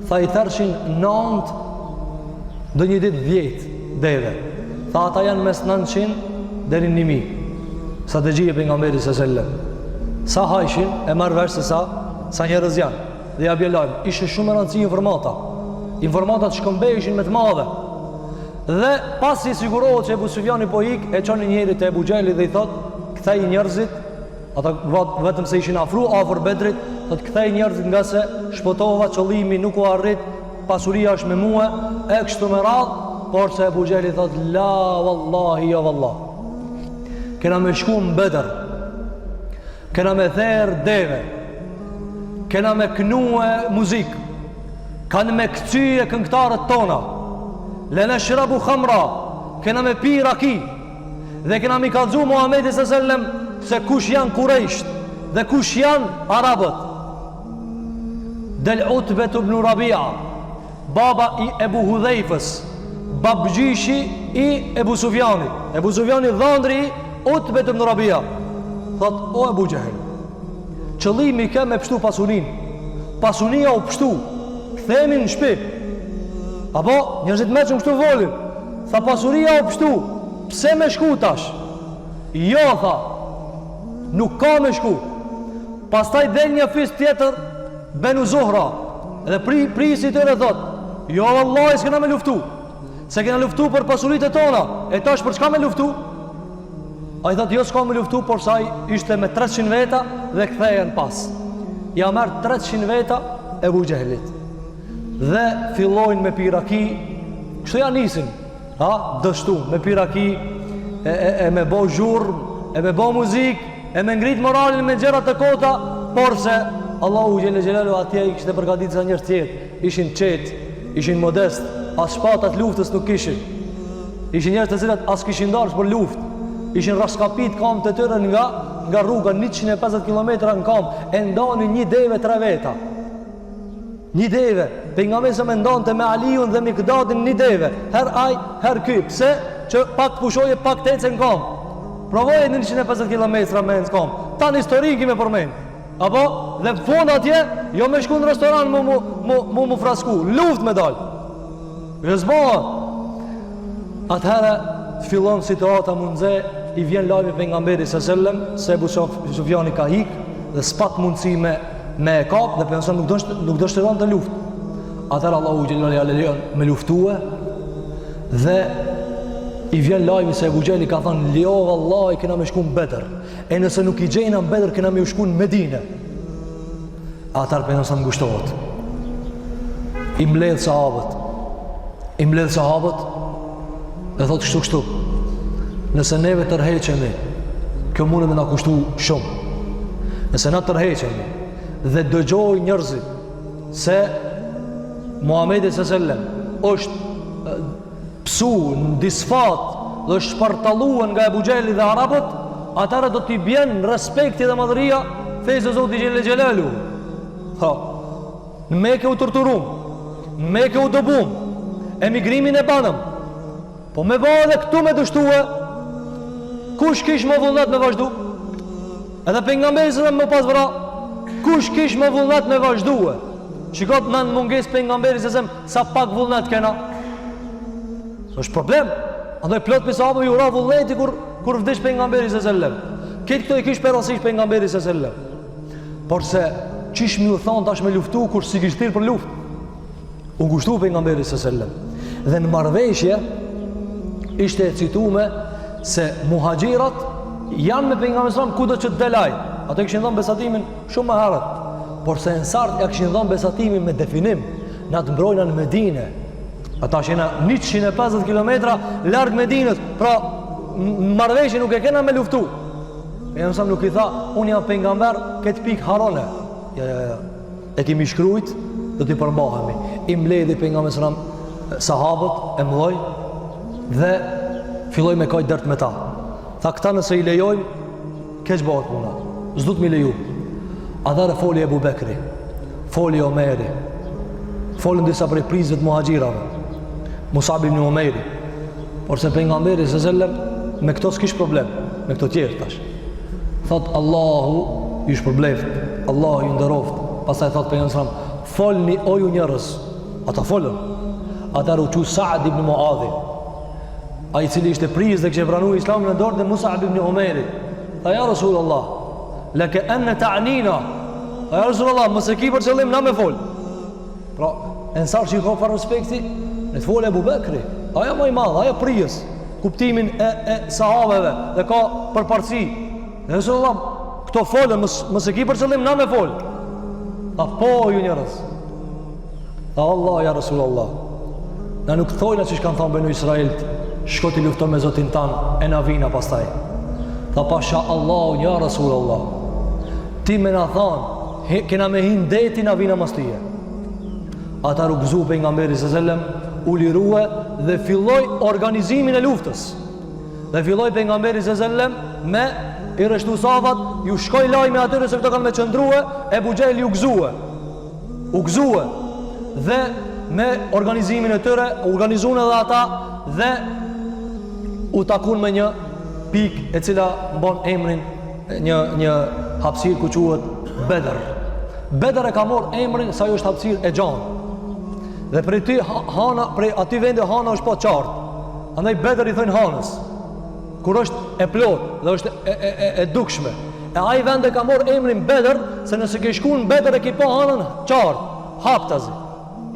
Tha i thershin 9, do një ditë 10 deve. Tha ata janë mes 900 deri në 1000. Sa të gjije pejgamberi sallallahu alajhi wasallam. Sa hajshin e marr vesh se sa njerëz janë. Dhe ja bie lajm, ishte shumë e rëndësishme informata. Informatat shkëmbeheshin me të madhe. Dhe pasi sigurohet se Ebu Sufjani po ik, e çon një njeri te Ebu Gjehli dhe i thot, kthej njerëzit Ata vetëm se ishin afër Bedrit, thot kthej njerëzit nga se shpotova, qëllimi nuk u arrit, pasuria është me mua, e kështu me radhë, por se Ebu Gjehli thot la wallahi ja wallah. Kena me shku në Bedr, kena me therë deve, kena me knue muzik, kanë me këcyje këngëtarët tona, lene shrabu khamra, kena me pi raki, dhe kena mi kalzu Muhamedi s.a.s. se kush janë Kurejsht dhe kush janë Arabët. Del Utbet ibn Rabia, baba i Ebu Hudhejfës, babgjyshi i Ebu Sufjani. Ebu Sufjani dhëndri i Utbet ibn Rabia. Thot, o Ebu Gjehel, qëllimi ke me pështu pasunin, pasunia u pështu, këthemi në shpi. Apo, njërëzit me që më kështu volin, tha pasuria u pështu, pse me shku tash? Jo, tha, nuk ka me shku. Pastaj del një fis tjetër, Benu Zuhra, edhe prisi tëre thot, jo Allah, s'kena me luftu, se kena luftu për pasurit e tona, e tash për çka me luftu? A i thot, jo s'ka me luftu, por saj ishte me 300 veta dhe kthejen pas. Ja merë 300 veta Ebu Gjehlit. Dhe fillojnë me piraki, kështu ja nisin, dështu, me piraki, e me bo zhurm, e me bo muzik, e me ngrit moralin me gjerat të kota, por se Allahu Gjellë atje i kështë e përgatit sa njërë tjetë, ishin qetë, ishin modest, as shpatat luftës nuk ishin. Ishin njërë të cilat as kishin darës për luft, ishin raskapit kam të tërë nga rruga 150 km në kam, e ndoni një deve 3 veta. Një deve, për nga mesë me ndonë të me Aliun dhe Mikdadin një deve, her aj, her ky, pse që pak pushoje, pak të ecë në kam. Provoje 150 km me në kam, ta në historin kime përmenë. Apo, dhe fund atje, jo me shku në restoran mu frasku, luft me dal. Rëzboha. Atëherë, fillon situata mundze, i vjen lajmi pejgamberi s.a.s. se Ebu Sufjani ka hik, dhe s'pat mundësi me e kap, dhe penson nuk do shtëron të luft. Atëherë Allahu Gjellali Alelion me luftue, dhe i vjen lajmi se Ebu Gjehli ka thënë, leo Allah i kena me shku në Bedr, e nëse nuk i gjejna në Bedr, kena me u shku në Medine. Atëherë për nësa më ngushtohet. I mbledh sahabët, dhe thotë kështu. Nëse neve tërheqemi, kjo mune me na kushtu shumë. Nëse na tërheqemi, dhe dëgjoj njerëzit se Muhamedi s.a.s. është psu në disfat dhe është shpartaluan nga Ebu Gjehli dhe Arabët, atëherë do t'i bjen respekti dhe madhëria fejse Zoti Gjellë. Në Mekë u torturum, në Mekë u dëbum, emigrimin e banëm, po me bëhe dhe këtu me dështue, kush kish më vullnet me vazhdu? Edhe pejgamberi se më pas vra, kush kish më vullnet me vazhdue? Shikot në munges pejgamberi se sa pak vullnet kena. është problem. Andaj plot me sahabë ju ra vullneti kur vdesh pejgamberi s.a.s. Këtë këto i kish perasish pejgamberi s.a.s. Por se qish mi u thonë tash me luftu kur si kishtir për luft. U ngushtu pejgamberi s.a.s. Dhe në marrëveshje ishte e citume se muhaxhirat janë me pejgamberin s.a.s. kudo që të delaj. Ato kishin dhënë besatimin shumë më herët. Por se ensart ja kishin dhënë besatimin me definim. Na të mbrojnë në Medinë. Ata shena 150 km larg Medinës. Pra marrëveshje nuk e kena me luftu. Pejgamberi nuk i tha, unë jam pejgamber, këtë pikë harone. Ja. E kemi shkruajt, do t'i përmbahemi. I mbledhi pejgamberi sahabët e mëdhoj dhe filloi me kajt dërt me ta. Tha këta nëse i lejojmë, keq bëhet puna. S'do të më leju. Atëherë foli Ebu Bekri, foli Omeri, folën disa prej prizëve të muhaxhirave, Musab ibn Umejri, por se pejgamberi s.a.s. me këto s'kish problem, me këto tjerë tash. Thot Allahu ju shpërbleft, Allahu ju nderoft. Pastaj thot pejgamberi s.a.s. folni o ju njerëz. Ata folën. Atëherë u quajti Sa'd ibn Muadhi, ai i cili ishte prizë dhe kishte pranuar Islamin në dorë të Musab ibn Umejrit. Tha ja Rasulullah, laka an ta'nina. Ja Rasulullah, mos e ki për qëllim na me fol. Pra, ensar që i ka farë respekti, në të folë Ebu Bekri, aja më i madhë, aja prijës, kuptimin e sahabeve, dhe ka përparësi. Dhe Rasulullah, këto folën, mos e ki për qëllim na me fol. Tha po ju njerëz. Tha Allah ja Rasulullah. Na nuk thojna që kanë thënë Benu Israilt, shko ti lufton me Zotin tan, e na vina pastaj. Tha pasha Allah ja Rasulullah. Ti me na than, kena me hin deti na vina mas tyje. Ata rukëzu pejgamberi s.a.s. u lirue dhe filloi organizimin e luftës. Dhe filloi pejgamberi s.a.s. me i rështu safat, ju shkoj lajme atyre se këto kanë me qëndrue, Ebu Gjehli u gëzue dhe me organizimin e tyre organizun edhe ata dhe u takun me një pik e cila bon emrin një hapësirë ku quhet Bedër. Bedër e ka marrë emrin sa jo është hapësirë e gjanë. Dhe prej ty hana, prej aty vende hana është po qartë. Andaj Bedër i thënë hanës. Kur është e plot dhe është e dukshme. E ai vende ka marrë emrin Bedër se nëse ke shkuar në Bedër e ke pa hanën qartë, haptazi.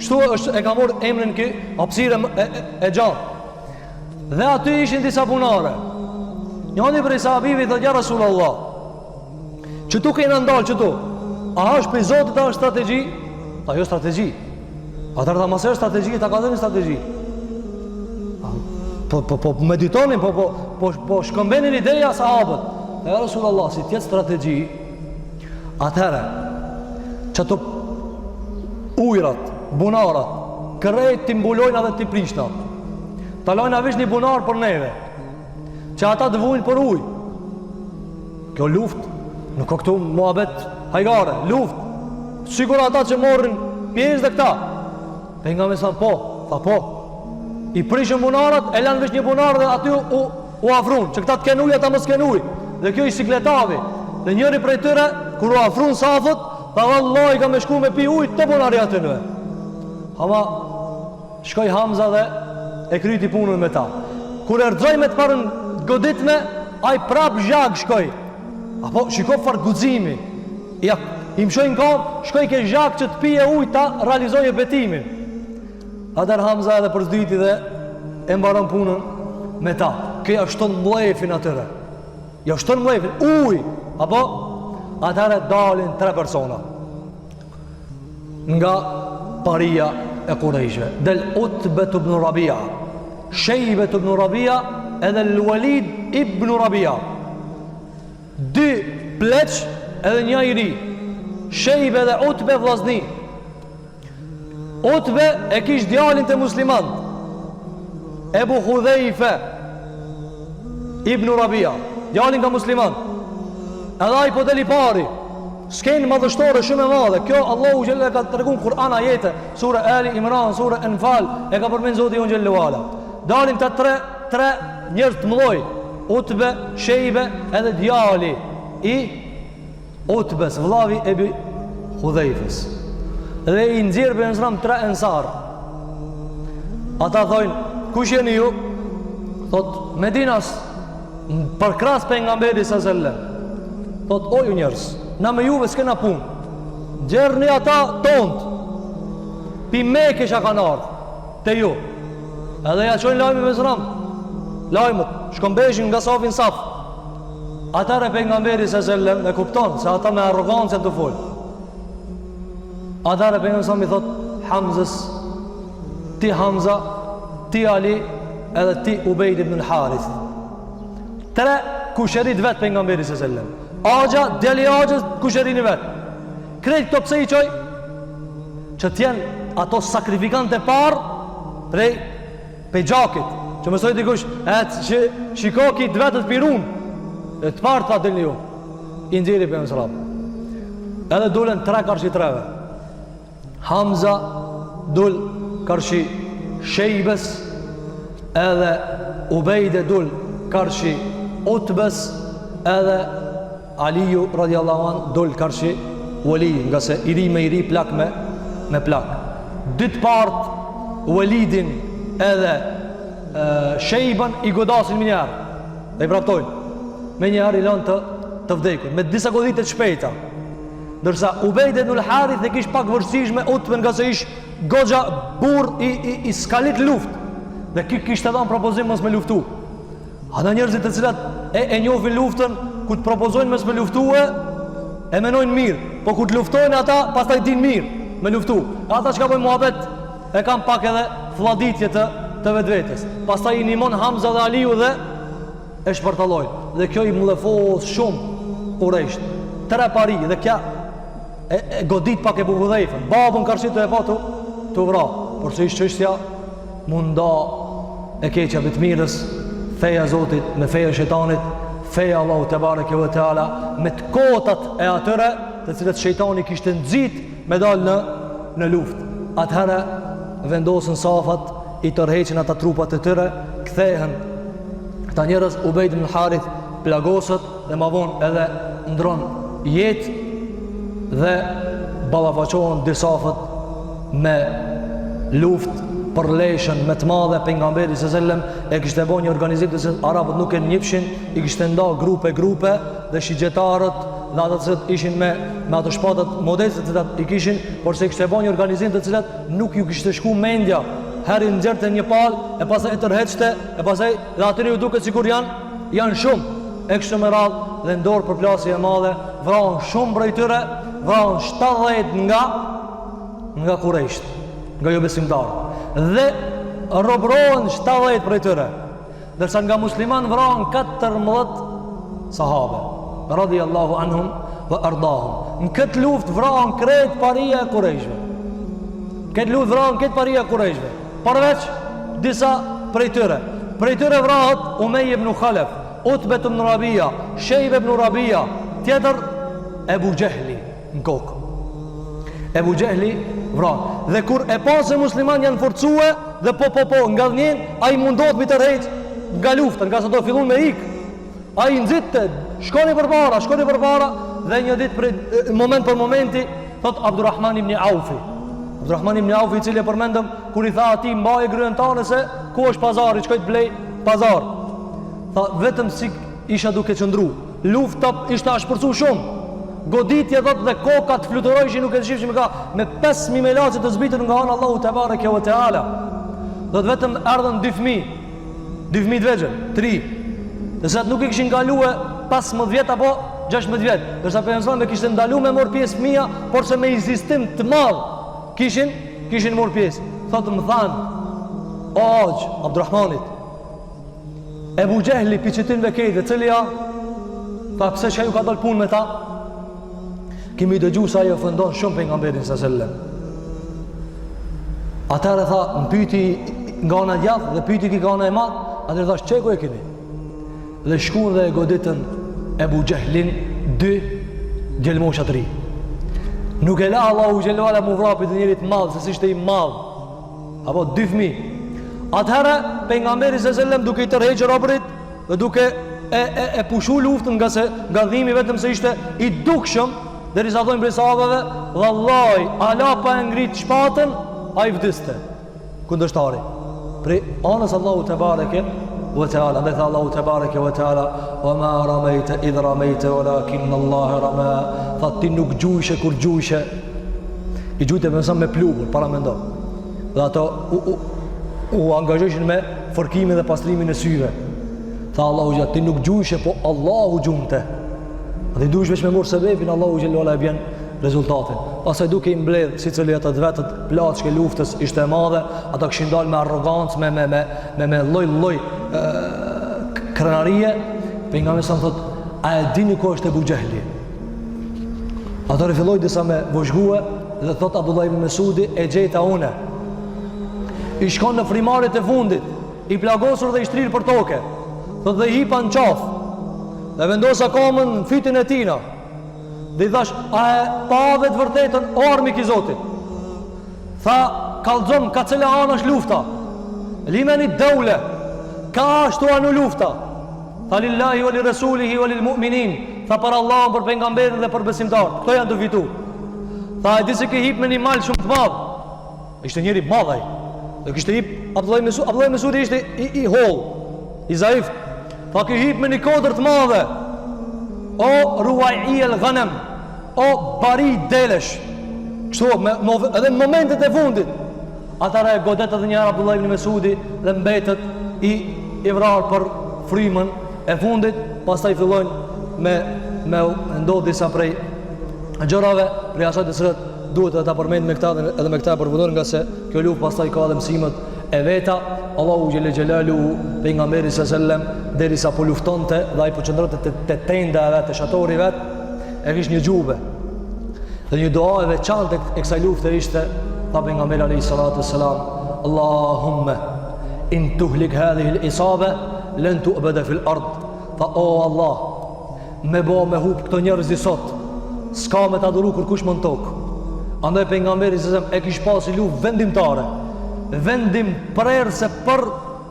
Kështu është e ka marrë emrin kë hapësirë e gjanë. Dhe aty ishin disa punare. Njëri prej sahabëve thotë ja Rasulullah, që tu kena ndalë që tu, a është për Zotit, a është strategji? A jo strategji. A të rëta masër strategji, ta ka dhe një strategji. Po meditonin, po shkëmbenin ideja sahabët. E Rasulullah, si tjetë strategji, atëherë, që tu ujrat, bunarat, kërejt t'i mbulojnë edhe t'i prishna. Ta lojnë avish një bunar për neve, që ata të vujnë për uj. Kjo luft, nuk ka këtu muhabet hajgare, luft. Sigur ata që morrin pjesë dhe këta. Pejgamberi sa po, tha po. I prishën bunarat, e lanë veç një bunar dhe aty u afrun, që këta të kenë ujë, ata mos kenë ujë. Dhe kjo i sikletavi. Dhe njëri prej tyre, kur u afrun safët, tha vallahi ka me shku me pi ujë të bunari aty nëve. Ama shkoj Hamza dhe e kryti punën me ta. Kur erdhoi me të parën goditme, ai prap zhag shkoj. Apo shiko farë guximi. Ja, i mshojnë kam, shkoj ke zhak që të pije ujë ta realizoje betimin. Atër Hamza edhe përzdyti dhe e mbaron punën me ta. Këja shton mlefin atyre. Ja shton mlefin, ujë. Apo atëre dalin 3 persona nga paria e Kurejshve. Del Utbet ibn Rabia, Shejbet ibn Rabia edhe Al-Walid ibn Rabia. 2 pleq edhe një i ri. Shejbe dhe Utbe vllazni. Utbe e kish djalin të musliman, Ebu Hudhejfe ibn Rabia, djalin ka musliman. Edhe ai po deli pari. S'kenë madhështore shumë e madhe. Kjo Allahu Gjelle ka të regun Kur'an ajete, sura Ali Imran, sura Enfal, e ka përmen Zoti unë Gjelle Wala. Dalin të tre njërë të mëlloj, Utbe, Shejbe edhe djali i Utbes, vllavi Ebu Hudhejfes. Dhe i nxirë për nësram 3 ensar. Ata thojnë, kush jeni ju? Thot, Medinas, për kras për nga mbedi së zëllem. Thot, o ju njerës, na me juve s'kena pun. Gjerni ata tont, pi me kisha kanë ardhë, te ju. Edhe ja qojnë lajmi me zram. Lajmët, shkombeshin nga safin saf. Atare për nga mbedi së zëllem e kupton, se ata me arrogancën të folë. Atare për nga mësami thot, Hamzës, ti Hamza, ti Ali, edhe ti Ubejd ibn Harith. 3 kusherit vetë për nga mbedi së zëllem. Agja, deli agjës, kusherini vetë. Krejt këto pse i qoj? Që t'jenë ato sakrifikante parë prej gjakit. Që mësoj dikush, që shiko ki të vetët pirun. E të parë të dilni ju. I nxiri për mësëram. Edhe dulen 3 karshi 3-ve. Hamza dul karshi Shejbes, edhe Ubejde dul karshi Utbes, edhe Aliju radiallahu an dul karshi Walid, nga se i ri me i ri, plak me plak. 2 part Walidin edhe Shejban i godasin me njerë dhe i praptojnë me njerë i lanë të vdekur me disa godit të shpejta, ndërsa Ubejde nul Harith e kish pak vërsish me Utben, nga se ish goxha bur i skalit luft dhe kish të dhanë propozim mës me luftu. Ata njerëzit të cilat e njofin luftën, ku të propozojnë mës me luftue, e menojnë mirë, po kur të luftojnë ata, pastaj din mirë me luftu. Ata që ka bëjnë muhabet, e kam pak edhe fladitje të vetvetes. Pastaj i nimon Hamza dhe Aliu dhe e shpërtallojnë. Dhe kjo i mllëfos shumë Quraysh. 3 pari dhe kja e godit pak Ebu Hudhejfën. Babun karshit të e pa të vra. Por që ishtë qështja munda e keqja të mirës, feja Zotit me feja shejtanit, feja Allahu te bareke ve teala me të kotat e atyre të cilët shejtani kishte nxit me dal në luftë. Atëherë vendosën safat, i tërheqin ata trupat e tyre, kthehen këta njerëz. Ubejd ibn Harith plagosët dhe ma vonë edhe ndron jetë dhe ballafaqohen disafët me luftë për leshën me të madhe. Pejgamberi s.a.s. e kishte bërë një organizim të se arabët nuk e njifshin, i kishte nda grupe dhe shigjetarët dhe ata të cilat ishin me ato shpatat modeste të cilat i kishin, por se kishte bërë një organizim të cilat nuk ju kishte shku mendja. Heri nxjerrte një palë e pastaj e tërheqte, e pastaj dhe atyre ju duket sikur janë shumë e kështu me radhë, dhe ndorë për plasje e madhe, vrahën shumë prej tyre, vrahën 70 nga Quraysh, nga jo besimtarë, dhe robrohen 70 prej tyre, dërsa nga musliman vrahën 14 sahabe radhiyallahu anhum wa ardahum. Në këtë luftë vrahën krejt paria e Qurayshve. Këtë luftë vrahën këtë paria e Qurayshve, përveç disa prej tyre. Prej tyre vrahet Umej ibn Khalaf, Utbet ibn Rabia, Shejbe ibn Rabia, tjetër Ebu Gjehli në kokë. Ebu Gjehli vrahet. Dhe kur e pa se musliman janë forcue dhe po nga dhënjen, a i mundohet mi tërheq nga lufta, nga sa do fillun me ik. A i nëzitte, shkoni për para, dhe një ditë për moment për momenti, thot Abdurrahman ibn Aufi. Abdurrahman ibn Aufi, i cili e përmendëm, kur i tha ati mbaje gryën tane se ku është pazari, qëkojt blej pazar. Tha, vetëm si isha duke qëndru, lufta ishte ashpërcu shumë, goditje dhët dhe kokat fluturojshin, nuk e të shifshim me 5.000 melacit të zbitën nga anë Allahu te bareke ve teala. Dhe vetëm ardhen 2 fëmijë, 2 fëmijë të vegjël, 3, dhe se nuk i kishin kalue 15 vjet apo 16 vjet, dërsa pejgamberi kishte ndaluar me mor pjesë fëmia, por se me insistim të madh kishin mor pjesë. Thotë më than, Aq Abdurrahmanit, Ebu Gjehli piqitinve kejtë, cili ja, tha pse që ju ka dal punë me ta, kemi dëgju sa i ofendon shumë pejgamberin s.a.s. Atëherë tha, më pyti nga ana djathtë dhe pyti ki nga ana e madh, atëherë thash, çeku e keni? Dhe shkuan dhe e goditën Ebu Gjehlin 2 djelmosha të ri. Nuk e la Allahu xhelala mu vrapit njerit madh, se si ishte i madh, apo 2 fëmijë. Atëherë pejgamberi s.a.s. duke i tërheqë robërit dhe duke e pushu luftën nga dhimi, vetëm se ishte i dukshëm, derisa thonë prej sahabeve, vallahi ala pa e ngrit shpatën, ai vdiste kundërshtari. Prej anës Allahu te bareke ve teala, dhe tha Allahu te bareke ve teala, wa ma ramejte idh ramejte walakin Allah rama. Tha ti nuk gjujshe kur gjujshe, i gjujte me pluhur, para mendo. Dhe ato u angazhojshin me fërkimin dhe pastrimin e syve. Tha Allahu gjatë, ti nuk gjujshe, po Allahu gjumte. Dhe i duhesh veç me morë sebebin, Allahu gjellë e bjen rezultatin. Pasaj duke i mbledh si cili atë vetët plaçke luftës ishte e madhe, ata këshin dalë me arrogancë, me loj krenarie. Pejgamberi sa më thot, a e dini ko është Ebu Gjehli? Atëre filloj disa me vozhgue dhe thot Abdullah ibn Mesudi, e gjeta une. I shkon në frimarit e fundit, i plagosur dhe i shtrirë për toke, thot dhe i hipa në qafë, dhe vendosa kamën në fytin e tina, dhe i thash, a e pave të vërtetën o armik i Zotit? Tha, kalzom, ka cele anash lufta, limeni dëule, ka ashtu anu lufta. Tha, lillahi wa li rasulihi wa li mu'minin. Tha, për Allah, për pengamberin dhe për besimtar, këto janë të fitu. Tha, e disi ke hip me një malë shumë të madhë, ishte njëri madhaj, dhe kishte hip, Abdullah Mesudi ishte i hol, i zaift. Tha, ke hip me një kodër të madhe, o ruaj i el ghanem, o bari delesh, kështu, edhe në momentet e fundit, atare godet edhe njëra Abdullah ibn Mesudi dhe mbetet i vrarë për frymën e fundit. Pastaj fillojnë me ndodh disa prej gjërave për asaj të cilët duhet të ta përmend me këtë edhe me këtë përfunduar, nga se kjo luftë pastaj ka edhe mësimet e veta. Allahu xhelle xhelaluhu pejgamberi sallallahu alaihi wasallam derisa po luftonte dhe ai po qëndronte te tenda e vet, te shatori i vet, e kishte një xhube. Dhe një dua e veçantë e kësaj lufte ishte tha pejgamberi alayhi salatu wassalam: Allahumma in tuhlik hadhihi al-isaba lan tu'bada fil ard. Tha o Allah, me hub këto njerëz sot, s'ka me ta duru kërkush më në tokë. Andaj pejgamberi sallallahu e kish pasi luftë vendimtare, vendim prerëse për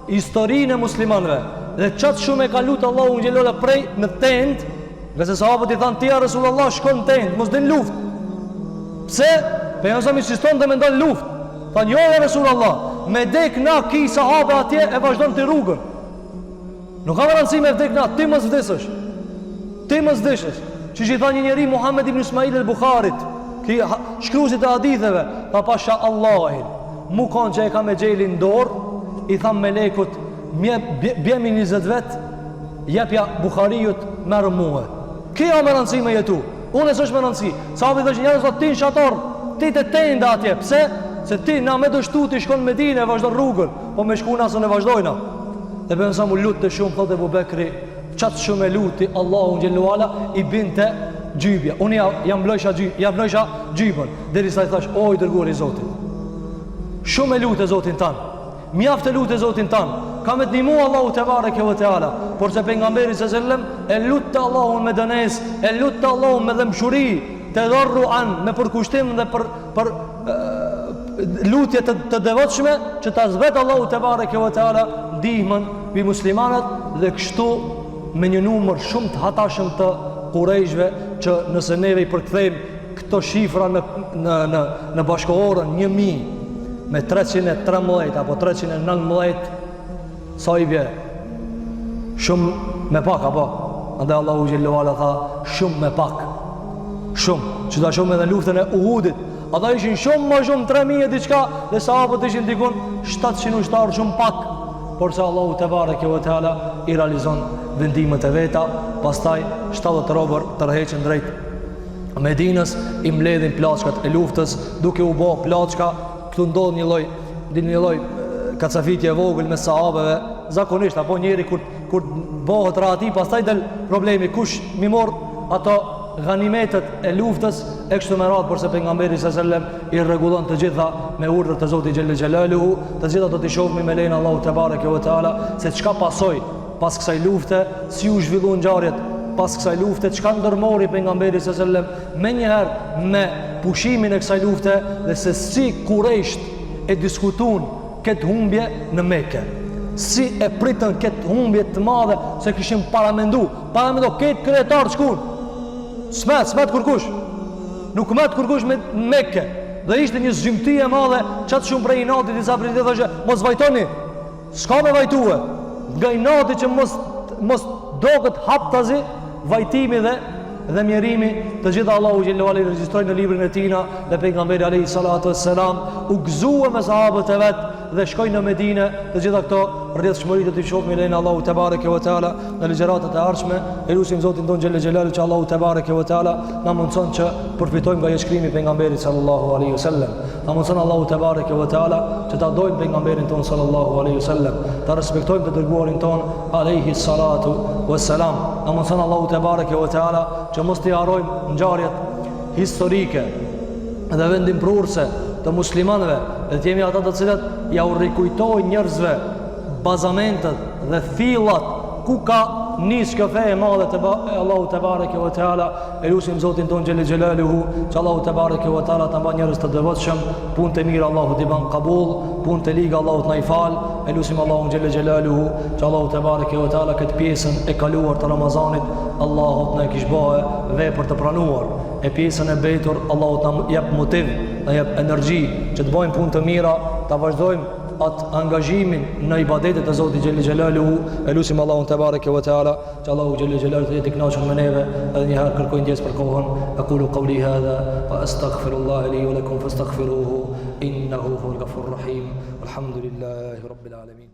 historinë e muslimanëve. Dhe qatë shumë e ka lutë Allahu xhelala prej në tent, nga se sahabët i thanë: "Tia Resulullah, shkon në tent, mos din luftë." Pse? Pejgamberi insiston dhe mendon luftë. Thanë: "Jo ya Resulullah, me dek na ki sahabe atje e vazhdon të rrugën. Nuk ka rëndësi me vdek na, ti mos vdesësh. Ti mos vdesësh." Që i tha një njeri Muhammed ibn Ismail al-Bukharit, ki shkruesit e haditheve, tha: "Pasha Allahin, mu kanë që e ka me gjelin dorë", i tha melekut: "Bjemi 20 vet, jepja Bukhariut merë muhe. Kja me rëndësi me jetu, unë e së është me rëndësi." Sahabi dhe që njerës o ti në shator, ti të tenda atje. Pse? Se ti na me dështu ti shkon Medinë e vazhdo rrugën, po me shku nasën e vazhdojna. Dhe për nësa mu lutë të shumë, thot Ebu Bekri, qatë shumë e luti Allahu xhelluala i binte gjybja. Unë jam mlojsha gjybën, deri sa i thash: "O i dërguari i Zotit, shumë e lutë e Zotin tanë, mjaftë e lutë e Zotin tanë, ka me të nimu Allahu te bareke ve teala." Por se pejgamberi sallallahu e lutë të Allahun me dënes, e lutë të Allahun me dëmshuri, të dharruan, me përkushtim dhe për lutje të devotshme, që ta zbret Allahu te bareke ve teala ndihmën mbi muslimanët, dhe kështu me një numër shumë të hatashëm të Qurayshve, që nëse neve i përkthejmë këto shifra në bashkohorën 1000 me 313 apo 319, sa i bje? Shumë me pak, apo? Andaj Allahu xhelluala tha: "Shumë me pak." Shumë, që ta shumë edhe luftën e Uhudit. Ata ishin shumë më shumë 3000 e diçka, dhe sahabët ishin dikun 700 ushtarë, shumë pak. Por se Allahu te bareke ve teala i realizon vendimet e veta. Pastaj 70 robër tërheqën drejt Medinës, i mbledhin plaçkat e luftës, duke u bë plaçka. Këtu ndodh një lloj kacafitje e vogël me sahabeve, zakonisht, apo njeri kur bëhet rati, pastaj del problemi kush mi mor ato ganimetet e luftës e kështu me radhë. Por se pejgamberi sallallahu alajhi wasallam i rregullon të gjitha me urdhër të Zotit xhelle xhelaluhu. Të gjitha do t'i shohim me lenin Allahu te bareke ve teala se çka pasoi pas kësaj lufte, si u zhvilluan ngjarjet pas kësaj lufte, çka ndërmori pejgamberi sallallahu alajhi wasallam menjëherë me pushimin e kësaj lufte, dhe se si Quraysh e diskutuan këtë humbje në Mekë. Si e pritën këtë humbje të madhe, se kishin paramendu këtë kryetar shkun. Smet kërkush. Nuk met kërkush me Mekë. Dhe ishte një zgjimti e madhe, qatë shumë prej inatit, disa prej të thoshe: "Mos vajtoni, s'ka me vajtue." Nga inati që mos do këtë haptazi, vajtimi dhe mjerimi, të gjitha Allahu xhelluala i regjistroi në librin e tina, dhe pejgamberi alayhi salatu wassalam u gëzua me sahabët e vet dhe shkoi në Medinë. Të gjitha këto rrjedhshmëri do t'i shohim lein Allahu te bareke ve teala në ligjëratat e ardhshme. Elusim Zotin don xhelle xhelalu që Allahu te bareke ve teala na mundson që përfitojmë nga shkrimi i pejgamberit sallallahu alaihi wasallam. Na mundson Allahu te bareke ve teala që ta dojmë pejgamberin ton sallallahu alaihi wasallam, ta respektojmë të dërguarin ton alaihi salatu wassalam. Na mundson Allahu te bareke ve teala që mos t'i harrojmë ngjarjet historike dhe vendimprurse të muslimanëve, dhe t'jemi ata të cilët ja u rikujtojnë njerëzve bazamentet dhe fillat ku ka nis kjo fe e madhe të Allahu te bareke ve teala. Elusim Zotin ton xhelle xhelaluhu që Allahu te bareke ve teala ta bën njerëz të devotshëm, punë të mira Allahu t'i bën qabul, punë të liga Allahu t'na i fal. Elusim Allahu xhelle xhelaluhu që Allahu te bareke ve teala këtë pjesën e kaluar të Ramazanit Allahu t'na kish bëhe vepër të pranuar, e pjesën e betur Allahu t'na jep motiv, na jep energji që të bëjmë punë të mira, ta vazhdojmë atë angazhimin në ibadetet e Zotit xhelle xhelaluhu. Elusim Allahun te bareke ve teala që Allahu xhelle xhelaluhu të jetë i kënaqur me neve, edhe një herë kërkoj ndjes për kohën. Aqulu qawli hadha wa astaghfirullaha li wa lakum fastaghfiruhu innahu huwal ghafurur rahim. Alhamdulillahi rabbil alamin.